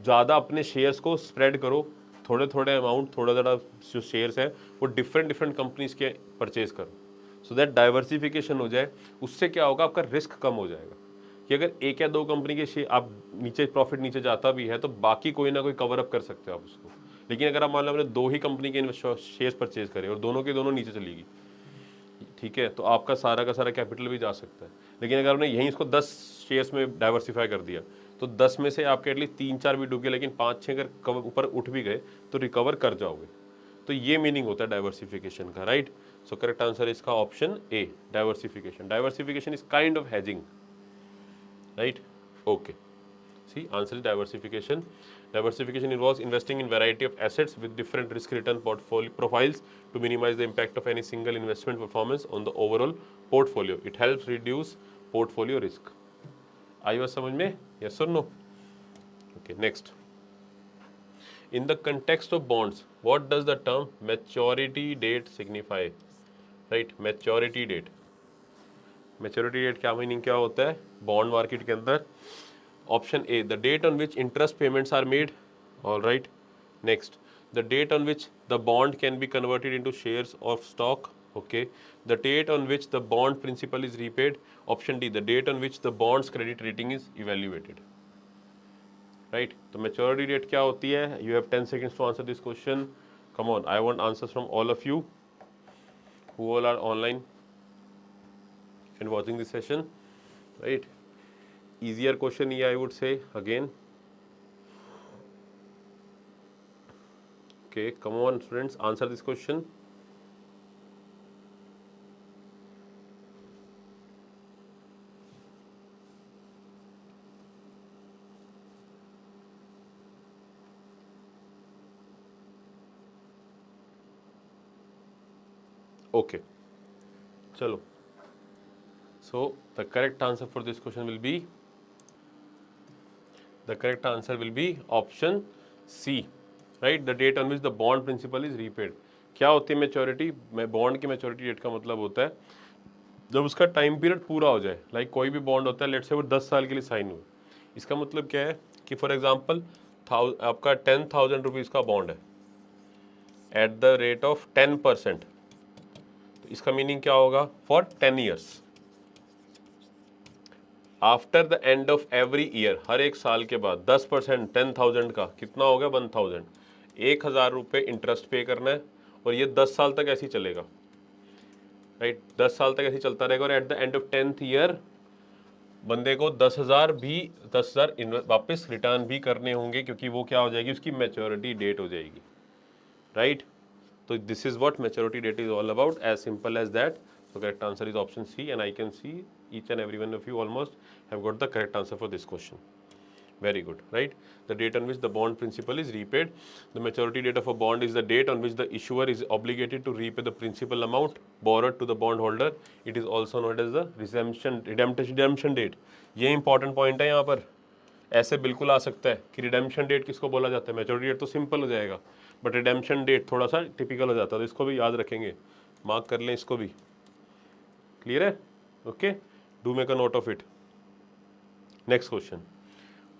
ज़्यादा अपने शेयर्स को स्प्रेड करो. थोड़े थोड़े अमाउंट, थोड़ा थोड़ा जो शेयर्स हैं वो डिफरेंट डिफरेंट कंपनीज के परचेज करो, सो दैट डाइवर्सिफिकेशन हो जाए. उससे क्या होगा, आपका रिस्क कम हो जाएगा कि अगर एक या दो कंपनी के शेयर आप नीचे प्रॉफिट नीचे जाता भी है तो बाकी कोई ना कोई कवर अप कर सकते हो आप उसको. लेकिन अगर आप मान लो आपने दो ही कंपनी के शेयर्स परचेज करे और दोनों के दोनों नीचे चलेगी, ठीक है, तो आपका सारा का सारा कैपिटल भी जा सकता है. लेकिन अगर आपने यहीं इसको 10 शेयर्स में डाइवर्सिफाई कर दिया तो 10 में से आपके एटलीस्ट 3-4 भी डूबे, लेकिन 5-6 अगर ऊपर उठ भी गए तो रिकवर कर जाओगे. तो ये मीनिंग होता है डाइवर्सिफिकेशन का. राइट, सो करेक्ट आंसर इसका option A, diversification. Diversification is kind of hedging. Right, okay. See, answer is diversification. Diversification involves investing in variety of assets with different risk return portfolio profiles to minimize the impact of any single investment performance on the overall portfolio. It helps reduce portfolio risk. आई बात समझ में? Yes or no? Okay, next. In the context of bonds, what does the term maturity date signify? Right, maturity date. Maturity date क्या मीनिंग क्या होता है बॉन्ड मार्केट के अंदर? Option A, the date on which interest payments are made. All right. Next, the date on which the bond can be converted into shares of stock. Okay. The date on which the bond principal is repaid. Option D, the date on which the bond's credit rating is evaluated. Right. तो maturity date क्या होती है? You have 10 seconds to answer this question. Come on, I want answers from all of you who all are online and watching this session. Right. Easier question here, I would say again. Okay, come on students, answer this question. Okay चलो, so the correct answer for this question will be, the correct answer will be option C, right? The date on which the bond principal is repaid. क्या होती है मैच्योरिटी? बॉन्ड की मैच्योरिटी डेट का मतलब होता है जब उसका टाइम पीरियड पूरा हो जाए। लाइक कोई भी बॉन्ड होता है, लेट्स से वो 10 साल के लिए साइन हुआ, इसका मतलब क्या है कि फॉर एग्जांपल आपका 10,000 रुपीज़ का बॉन्ड है एट द रेट ऑफ 10%, तो इसका मीनिंग क्या होगा? For 10 years, after the end of every year, हर एक साल के बाद 10%, 10,000 का कितना हो गया? 1,000, 1,000 रुपये इंटरेस्ट पे करना है, और ये 10 साल तक ऐसे ही चलेगा, राइट? 10 साल तक ऐसे ही चलता रहेगा, और at the end of 10th year बंदे को 10,000 वापस रिटर्न भी करने होंगे, क्योंकि वो क्या हो जाएगी? उसकी मैच्योरिटी डेट हो जाएगी, राइट? तो this is what maturity date is all about, as simple as that. So correct answer is option C, and I can see each and every one of you almost have got the correct answer for this question. Very good, right? The date on which the bond principal is repaid. The maturity date of a bond is the date on which the issuer is obligated to repay the principal amount borrowed to the bondholder. It is also known as the redemption date. ये important point है यहाँ पर. ऐसे बिल्कुल आ सकता है कि रिडेम्पशन डेट किसको बोला जाता है? मैच्योरिटी डेट तो सिंपल हो जाएगा, बट रिडेम्पशन डेट थोड़ा सा टिपिकल हो जाता है, तो इसको भी याद रखेंगे, मार्क कर लें इसको भी. क्लियर है? Okay, do make a note of it. Next question,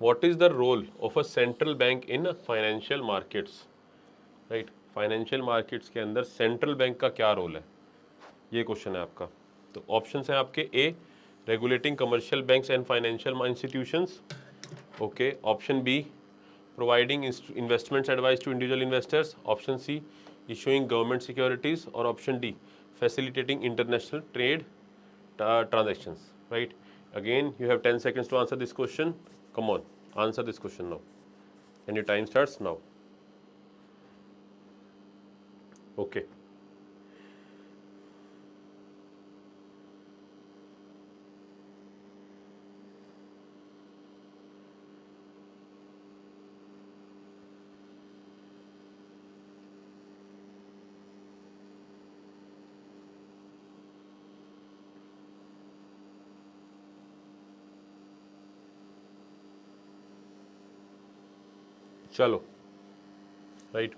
what is the role of a central bank in financial markets? Right, financial markets के अंदर सेंट्रल बैंक का क्या रोल है? ये क्वेश्चन है आपका. तो ऑप्शंस हैं आपके: A, regulating commercial banks and financial institutions. Okay. Option B, providing investments advice to individual investors. Option C, issuing government securities. Or option D, facilitating international trade transactions. Right? Again, you have 10 seconds to answer this question. Come on, answer this question now. And your time starts now. Okay. Chalo. Right.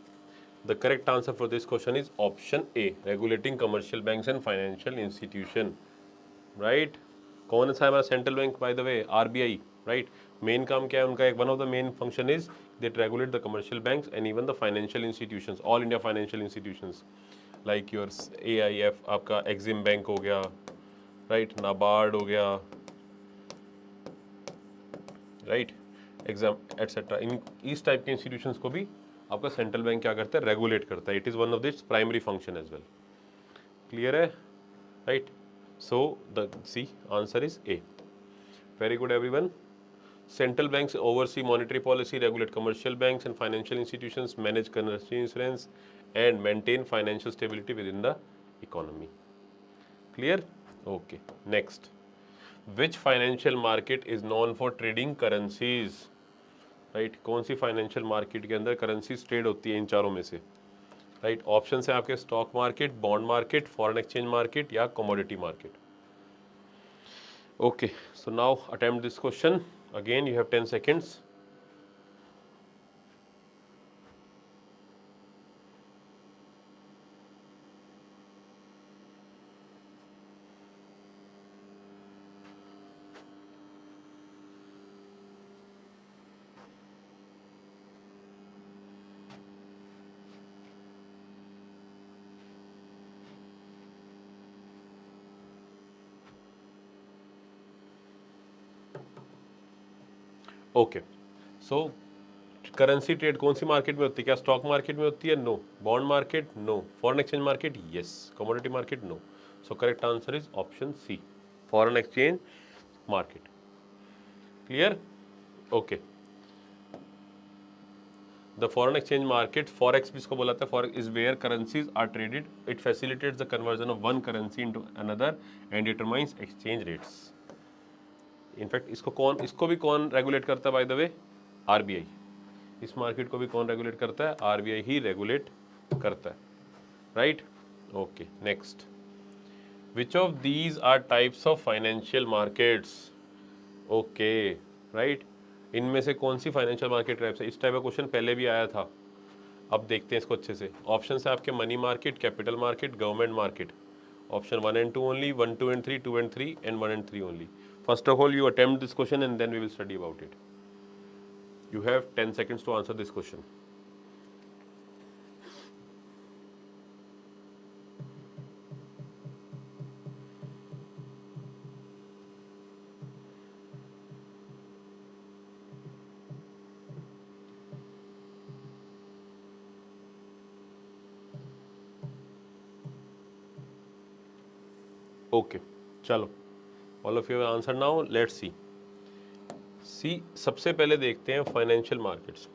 The correct answer for this question is option A, regulating commercial banks and financial institution. Right? कौन सा है हमारा central bank? Bye the way RBI. Right, main काम क्या है उनका? एक one of the main function is that regulate the commercial banks and even the financial institutions, all India financial institutions like your AIF, आपका एग्जिम बैंक हो गया, राइट, नाबार्ड हो गया, राइट, एग्जाम एटसेट्रा. इन इस टाइप के इंस्टीट्यूशंस को भी आपका सेंट्रल बैंक क्या करता है? रेगुलेट करता है. It is one of this primary function as well. Clear है? Right. So the C answer is A. Very good everyone. Central banks oversee monetary policy, regulate commercial banks and financial institutions, manage currency insurance and maintain financial stability within the economy. Clear? Okay. Next. Which financial market is known for trading currencies? Right? कौन सी फाइनेंशियल मार्केट के अंदर करेंसीज ट्रेड होती है इन चारों में से? राइट, ऑप्शन है आपके: stock market, bond market, foreign exchange market या commodity market. Okay, so now attempt this question. Again you have 10 seconds. Okay, so currency trade कौन सी मार्केट में होती है? क्या स्टॉक मार्केट में होती है? No. Bond market? No. Foreign exchange market? Yes. Commodity market? No. So correct answer is option C, foreign exchange market. Clear? Okay. The foreign exchange market, forex भी इसको बोला था, forex is where currencies are traded. It facilitates the conversion of one currency into another and determines exchange rates. In fact इसको भी कौन रेगुलेट करता है? By the way RBI. इस मार्केट को भी कौन रेगुलेट करता है? RBI ही रेगुलेट करता है. Right? Okay, next. Which of these are types of financial markets? Okay, right. इनमें से कौन सी फाइनेंशियल मार्केट टाइप्स है? इस टाइप का क्वेश्चन पहले भी आया था। अब देखते हैं इसको अच्छे से। ऑप्शन है आपके money market, capital market, government market. Option 1 and 2 only, 1, 2 and 3, 2 and 3, and 1 and 3 only. First of all, you attempt this question and then we will study about it. You have 10 seconds to answer this question. Okay चलो, all of you have answer now, let's see सबसे पहले देखते हैं फाइनेंशियल मार्केट्स।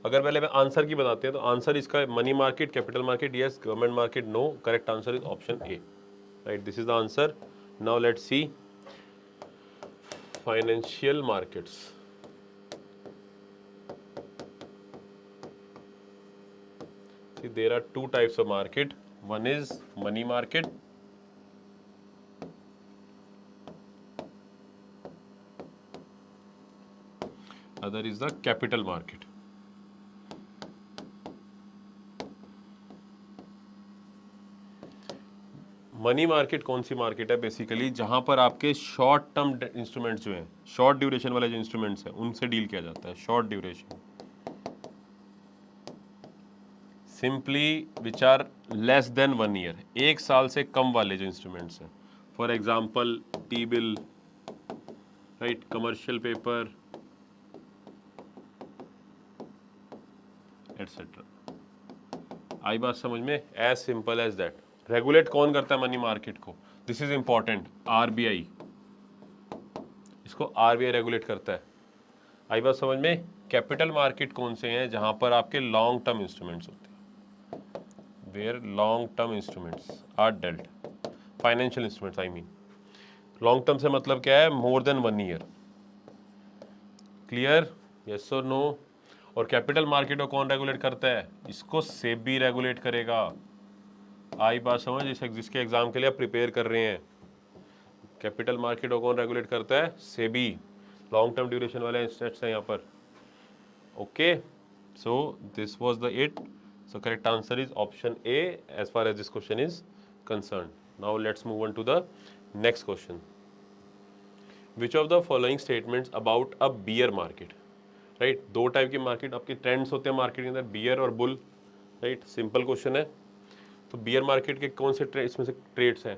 अगर पहले मैं आंसर की बताते हैं तो आंसर इसका money market, capital market yes, government market no. Correct answer is option A, right, this is the answer. Now let's see financial markets. See, there are two types of market. One is money market. Other is the capital market. Money market कौन सी मार्केट है? बेसिकली जहां पर आपके शॉर्ट टर्म इंस्ट्रूमेंट्स जो हैं, शॉर्ट ड्यूरेशन वाले जो इंस्ट्रूमेंट्स हैं, उनसे डील किया जाता है। Short duration, simply which are less than 1 year, 1 साल से कम वाले जो इंस्ट्रूमेंट्स हैं। For example T bill, right, commercial paper etcetera. आई बात समझ में? As simple as that. Regulate कौन करता है मनी मार्केट को? This is important, RBI. इसको आरबीआई रेगुलेट करता है। आई बात समझ में? कैपिटल मार्केट कौन से हैं? जहां पर आपके लॉन्ग टर्म इंस्ट्रूमेंट्स होते हैं, where long term instruments are dealt, financial instruments I mean. Long term से मतलब क्या है? More than 1 year. Clear? Yes और नो? और कैपिटल मार्केट को कौन रेगुलेट करता है? इसको सेबी रेगुलेट करेगा। आई बात समझ? जिसके एग्जाम के लिए आप प्रिपेयर कर रहे हैं, कैपिटल मार्केट को कौन रेगुलेट करता है? सेबी। लॉन्ग टर्म ड्यूरेशन वाले एसेट्स हैं यहाँ पर। Okay, so this was the it. So correct answer is option A as far as this question is concern. Now let's move on to the next question. Which of the following statements about a bear market? Right, दो टाइप की मार्केट आपकी ट्रेंड्स होते हैं मार्केट के अंदर, बियर और बुल। राइट, सिंपल क्वेश्चन है। तो बियर मार्केट के कौन से इसमें से ट्रेड्स हैं?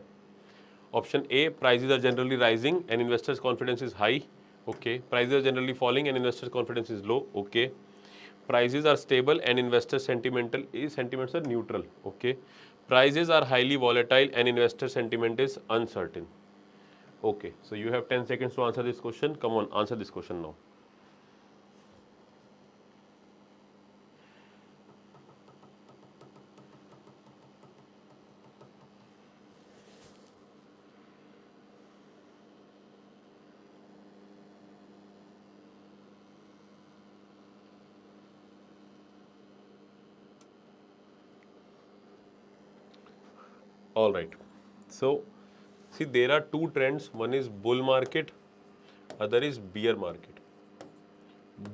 Option A, prices are generally rising and investors confidence is high. Okay, prices are generally falling and investors confidence is low. Okay, prices are stable and investor sentiments are neutral. Okay, prices are highly volatile and investor sentiment is uncertain. Okay, so you have 10 seconds to answer this question. Come on, answer this question now. All right, so see, there are two trends. One is bull market, other is bear market.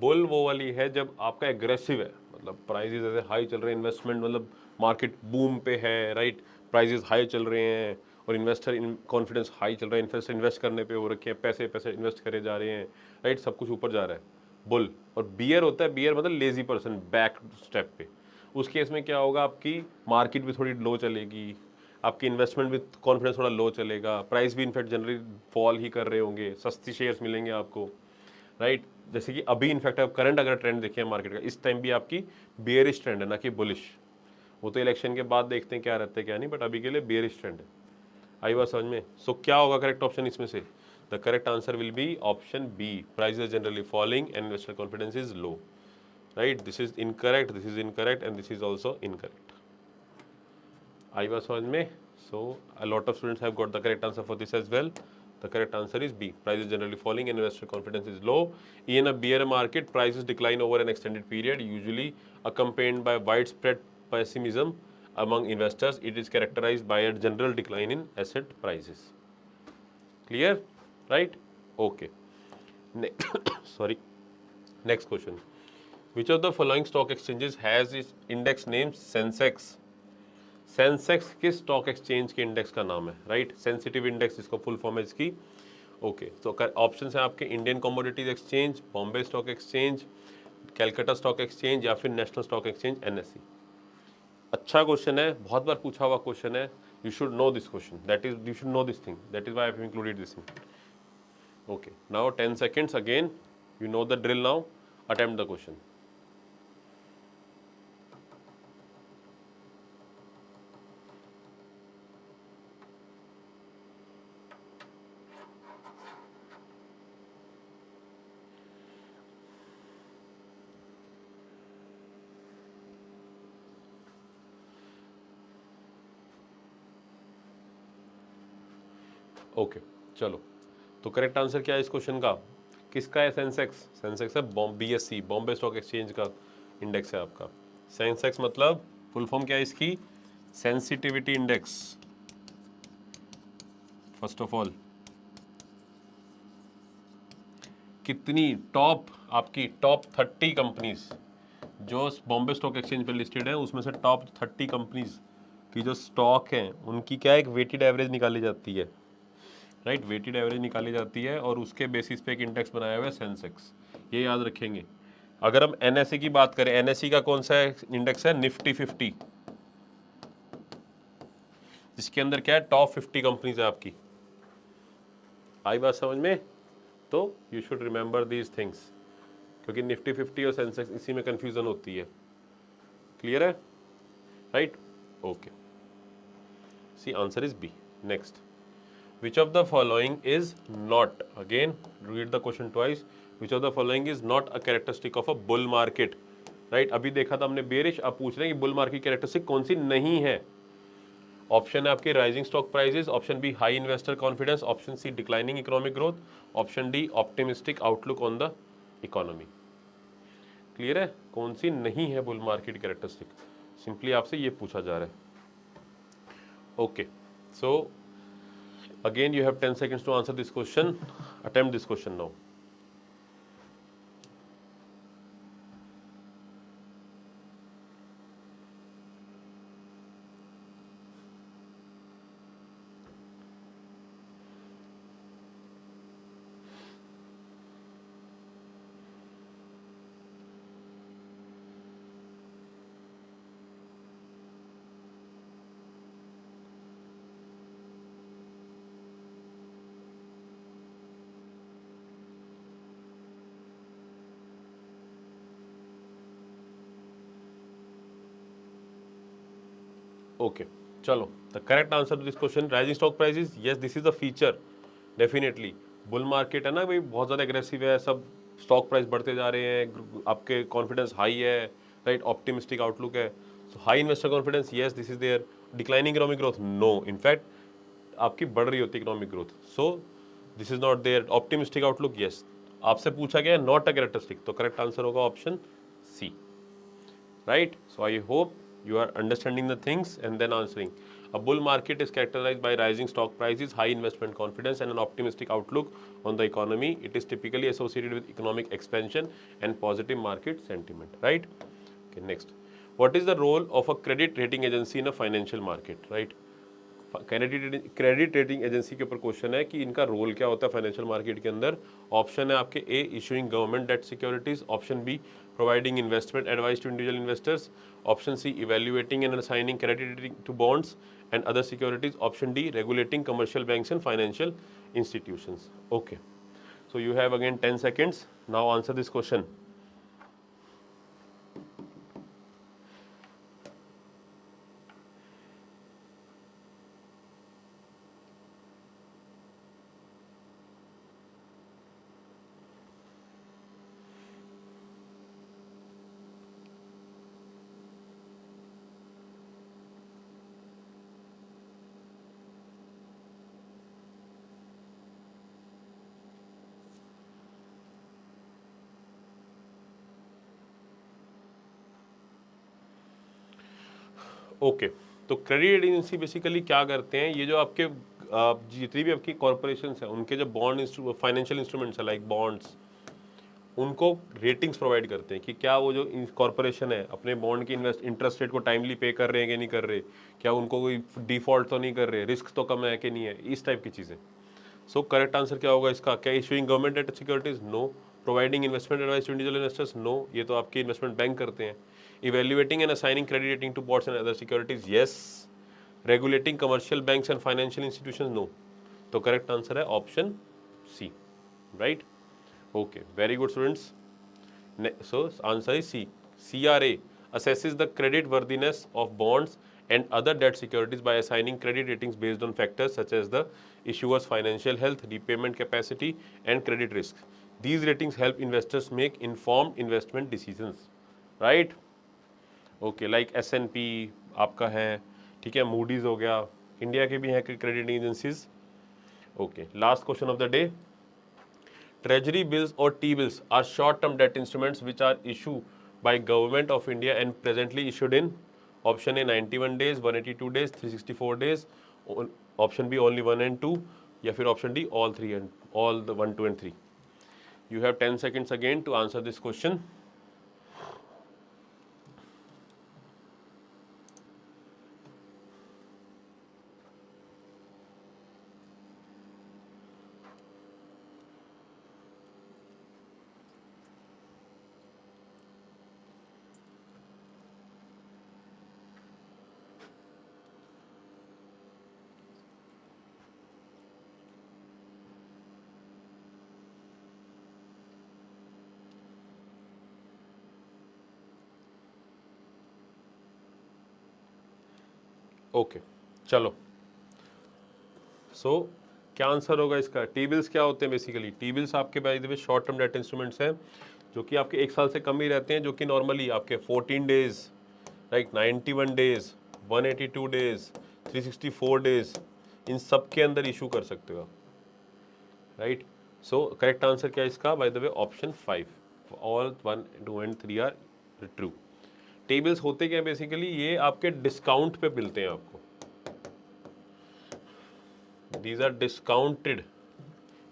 Bull वो वाली है जब आपका एग्रेसिव है, मतलब प्राइजेस ऐसे हाई चल रहे हैं, इन्वेस्टमेंट मतलब मार्केट बूम पे है, राइट, प्राइजेस हाई चल रहे हैं और इन्वेस्टर कॉन्फिडेंस हाई चल रहा है, इन्वेस्टर इन्वेस्ट करने पे हो रखे हैं, पैसे पैसे इन्वेस्ट करे जा रहे हैं, राइट, सब कुछ ऊपर जा रहा है, बुल। और बियर होता है, बियर मतलब लेजी पर्सन, बैक स्टेप पे। उस केस में क्या होगा? आपकी मार्केट भी थोड़ी लो चलेगी, आपकी इन्वेस्टमेंट भी कॉन्फिडेंस थोड़ा लो चलेगा, प्राइस भी इनफैक्ट जनरली फॉल ही कर रहे होंगे, सस्ती शेयर्स मिलेंगे आपको, राइट। जैसे कि अभी इनफैक्ट आप करंट अगर ट्रेंड देखिए मार्केट का, इस टाइम भी आपकी बेयरिश ट्रेंड है, ना कि बुलिश। वो तो इलेक्शन के बाद देखते हैं क्या रहता है क्या नहीं, बट अभी के लिए बेयरिश ट्रेंड है। आई बात समझ में? सो क्या होगा करेक्ट ऑप्शन इसमें से? The correct answer will be option B, prices generally falling and investor confidence is low. Right, this is incorrect, this is incorrect and this is also incorrect. आई बात समझ में? So a lot of students have got the correct answer for this as well. The correct answer is B. Prices generally falling and investor confidence is low. In a bear market, prices decline over an extended period, usually accompanied by widespread pessimism among investors, it is characterized by a general decline in asset prices. Clear? Right? Okay. Sorry. Next question. Which of the following stock exchanges has its index name Sensex? Sensex किस स्टॉक एक्सचेंज के इंडेक्स का नाम है? राइट, सेंसिटिव इंडेक्स इसको फुल फॉर्म है इसकी. ओके, तो ऑप्शन है आपके Indian commodities exchange, Bombay stock exchange, Calcutta stock exchange या फिर नेशनल स्टॉक एक्सचेंज एनएससी. अच्छा क्वेश्चन है, बहुत बार पूछा हुआ क्वेश्चन है. You should no this question, that is you should no this thing, that is why I have included this thing. Okay, now 10 seconds again. You know the drill now. Attempt the question. Okay, चलो. तो करेक्ट आंसर क्या है इस क्वेश्चन का? किसका है सेंसेक्स? सेंसेक्स है बीएससी, बॉम्बे स्टॉक एक्सचेंज का इंडेक्स है आपका. सेंसेक्स मतलब फुल फॉर्म क्या है इसकी? Sensitivity index. First of all, कितनी आपकी टॉप 30 कंपनीज जो बॉम्बे स्टॉक एक्सचेंज पर लिस्टेड है, उसमें से टॉप 30 कंपनीज की जो स्टॉक हैं उनकी क्या एक वेटेड एवरेज निकाली जाती है. राइट, वेटेड एवरेज निकाली जाती है और उसके बेसिस पे एक इंडेक्स बनाया हुआ है सेंसेक्स. ये याद रखेंगे. अगर हम एनएससी की बात करें, एनएससी का कौन सा इंडेक्स है? निफ्टी 50, जिसके अंदर क्या है? टॉप 50 कंपनीज है आपकी. आई बात समझ में? तो you should remember these things, क्योंकि निफ्टी 50 और सेंसेक्स इसी में कंफ्यूजन होती है. क्लियर है? Right. Okay, see answer is B. Next, which of the following is not, again read the question twice, which of the following is not a characteristic of a bull market? Right, अभी देखा था हमने बेरिश, अब पूछ रहे हैं कि बुल मार्केट कैरेक्टरिस्टिक कौन सी नहीं है. ऑप्शन है आपके rising stock prices, option B high investor confidence, option C declining economic growth, option D optimistic outlook on the economy. Clear है? कौन सी नहीं है बुल मार्केट कैरेक्टरिस्टिक? सिंपली आपसे ये पूछा जा रहा है. Okay, so again you have 10 seconds to answer this question. Attempt this question now. Okay, चलो. The correct answer to this question, rising stock prices, yes, this is a feature definitely. Bull market है ना भाई, बहुत ज़्यादा एग्रेसिव है, सब स्टॉक प्राइस बढ़ते जा रहे हैं, आपके कॉन्फिडेंस हाई है. राइट, ऑप्टिमिस्टिक आउटलुक है. So high investor confidence, yes this is there. Declining economic growth, no. In fact आपकी बढ़ रही होती है economic growth, so this is not there. Optimistic outlook, yes. आपसे पूछा गया नॉट अ कैरेक्टरिस्टिक, तो करेक्ट आंसर होगा option C. Right? So I hope you are understanding the things and then answering. A bull market is characterized by rising stock prices, high investment confidence, and an optimistic outlook on the economy. It is typically associated with economic expansion and positive market sentiment. Right? Okay, next. What is the role of a credit rating agency in a financial market? Right? Credit rating agency के ऊपर क्वेश्चन है कि इनका रोल क्या होता है फाइनेंशियल मार्केट के अंदर. ऑप्शन है आपके A issuing government debt securities, option B providing investment advice to individual investors, option C evaluating and assigning credit rating to bonds and other securities, option D regulating commercial banks and financial institutions. Okay, so you have again 10 seconds. Now answer this question. Okay, तो क्रेडिट रेटिंग एजेंसी बेसिकली क्या करते हैं, ये जो आपके जितनी भी आपकी कॉर्पोरेशन है उनके जो बॉन्ड फाइनेंशियल इंस्ट्रूमेंट्स है लाइक बॉन्ड्स, उनको रेटिंग्स प्रोवाइड करते हैं कि क्या वो जो कॉर्पोरेशन है अपने बॉन्ड की इंटरेस्ट रेट को टाइमली पे कर रहे हैं कि नहीं कर रहे, क्या उनको कोई डिफॉल्ट तो नहीं कर रहे, रिस्क तो कम है कि नहीं है, इस टाइप की चीज़ें। सो करेक्ट आंसर क्या होगा इसका, क्या issuing government debt securities, no. Providing investment advice to individual investors, no, ये तो आपके इन्वेस्टमेंट बैंक करते हैं। Evaluating and assigning credit rating to bonds and other securities, yes. Regulating commercial banks and financial institutions, no. तो करेक्ट आंसर है option C, right. Okay, very good students. So answer is C. CRA assesses the credit worthiness of bonds and other debt securities by assigning credit ratings based on factors such as the issuer's financial health, repayment capacity, and credit risk. These ratings help investors make informed investment decisions. Right? Okay, like S&P आपका है, ठीक है, Moody's हो गया, इंडिया के भी हैं credit agencies. Okay, last question of the day. Treasury bills or T-bills are short-term debt instruments which are issued by Government of India and presently issued in option A 91 days, 182 days, 364 days, option B only 1 and 2, या फिर option D all 3 and all the 1, 2 and 3. You have 10 seconds again to answer this question. Okay, चलो। सो क्या आंसर होगा इसका? टी बिल्स क्या होते हैं बेसिकली? टी बिल्स आपके bye the way short term debt instruments हैं जो कि आपके 1 साल से कम ही रहते हैं, जो कि नॉर्मली आपके 14 days, like 91 days, 182 days, 364 days, इन सब के अंदर इशू कर सकते हो आप, राइट। सो करेक्ट आंसर क्या है इसका? By the way option 5, all 1, 2 and 3 are true. Tables होते क्या बेसिकली, ये आपके डिस्काउंट पे मिलते हैं आपको, दीज आर डिस्काउंटेड।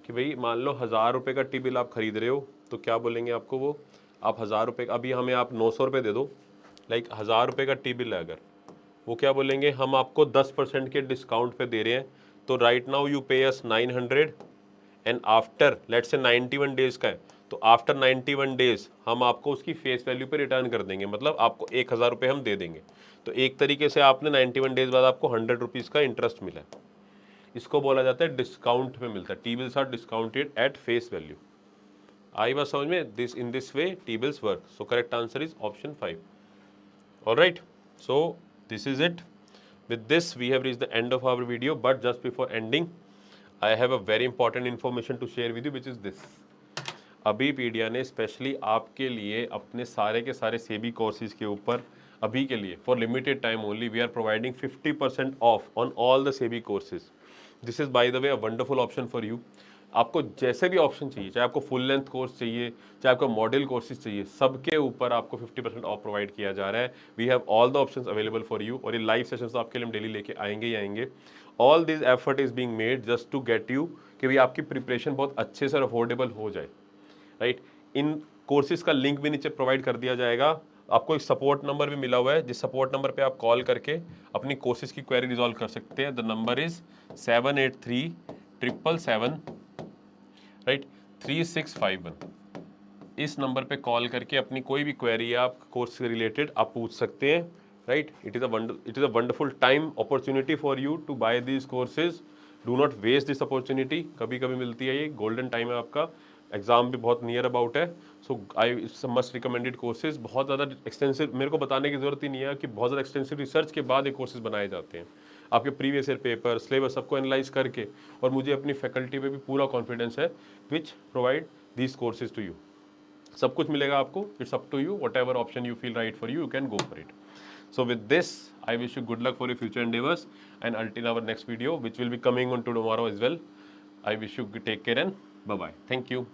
कि भाई मान लो 1000 रुपये का टी बिल आप खरीद रहे हो, तो क्या बोलेंगे आपको वो, आप 1000 रुपये, अभी हमें आप 900 रुपये दे दो, लाइक 1000 रुपये का टी बिल है अगर, वो क्या बोलेंगे, हम आपको 10% के डिस्काउंट पे दे रहे हैं, तो राइट नाउ यू पे अस 900 and after let's say 91 days का है, तो आफ्टर 91 डेज हम आपको उसकी फेस वैल्यू पे रिटर्न कर देंगे, मतलब आपको 1000 रुपये हम दे देंगे। तो एक तरीके से आपने 91 डेज बाद आपको 100 रुपीज़ का इंटरेस्ट मिला है, इसको बोला जाता है डिस्काउंट पे मिलता है। T bills are discounted at face value. आई बात समझ में? This in this way T bills work. So correct answer is option 5. Alright, so this is it. With this we have reached the end of our video, but just before ending I have a very important information to share with you, which is this. अभी पीडिया ने स्पेशली आपके लिए अपने सारे के सारे सेबी कोर्सेज के ऊपर अभी के लिए for limited time only we are providing 50% off on all the SEBI courses. This is by the way a wonderful option for you. आपको जैसे भी ऑप्शन चाहिए, चाहे आपको फुल लेंथ कोर्स चाहिए, चाहे आपको मॉडल कोर्सेज चाहिए, सबके ऊपर आपको 50% ऑफ प्रोवाइड किया जा रहा है। We have all the options available for you, और ये लाइव सेशंस तो आपके लिए हम डेली लेके आएंगे ही आएंगे। All this effort is being made just to get you कि भाई आपकी प्रिपरेशन बहुत अच्छे से अफोर्डेबल हो जाए, राइट। इन कोर्सेज का लिंक भी नीचे प्रोवाइड कर दिया जाएगा। आपको एक सपोर्ट नंबर भी मिला हुआ है, जिस सपोर्ट नंबर पे आप कॉल करके अपनी कोर्सेज की क्वेरी रिजॉल्व कर सकते हैं। The number is 783777 right 3651। इस नंबर पे कॉल करके अपनी कोई भी क्वेरी आप कोर्स से रिलेटेड आप पूछ सकते हैं, right. It is a wonderful time opportunity for you to buy these courses. Do not waste this opportunity, कभी कभी मिलती है, ये गोल्डन टाइम है आपका। एग्जाम भी बहुत नियर अबाउट है, सो आई मस्ट रिकमेंडेड कोर्सेज। बहुत ज़्यादा एक्सटेंसिव, मेरे को बताने की जरूरत ही नहीं है कि बहुत ज़्यादा एक्सटेंसिव रिसर्च के बाद ये कोर्सेज बनाए जाते हैं। आपके प्रीवियस ईयर पेपर सिलेबस सबको एनालाइज करके, और मुझे अपनी फैकल्टी पे भी पूरा कॉन्फिडेंस है which provide these courses to you. सब कुछ मिलेगा आपको, it's up to you, whatever option you feel right for you, you can go for it. So with this, I wish you good luck for your future endeavors, and until our next video, which will be coming on to tomorrow as well, I wish you take care and bye bye. Thank you.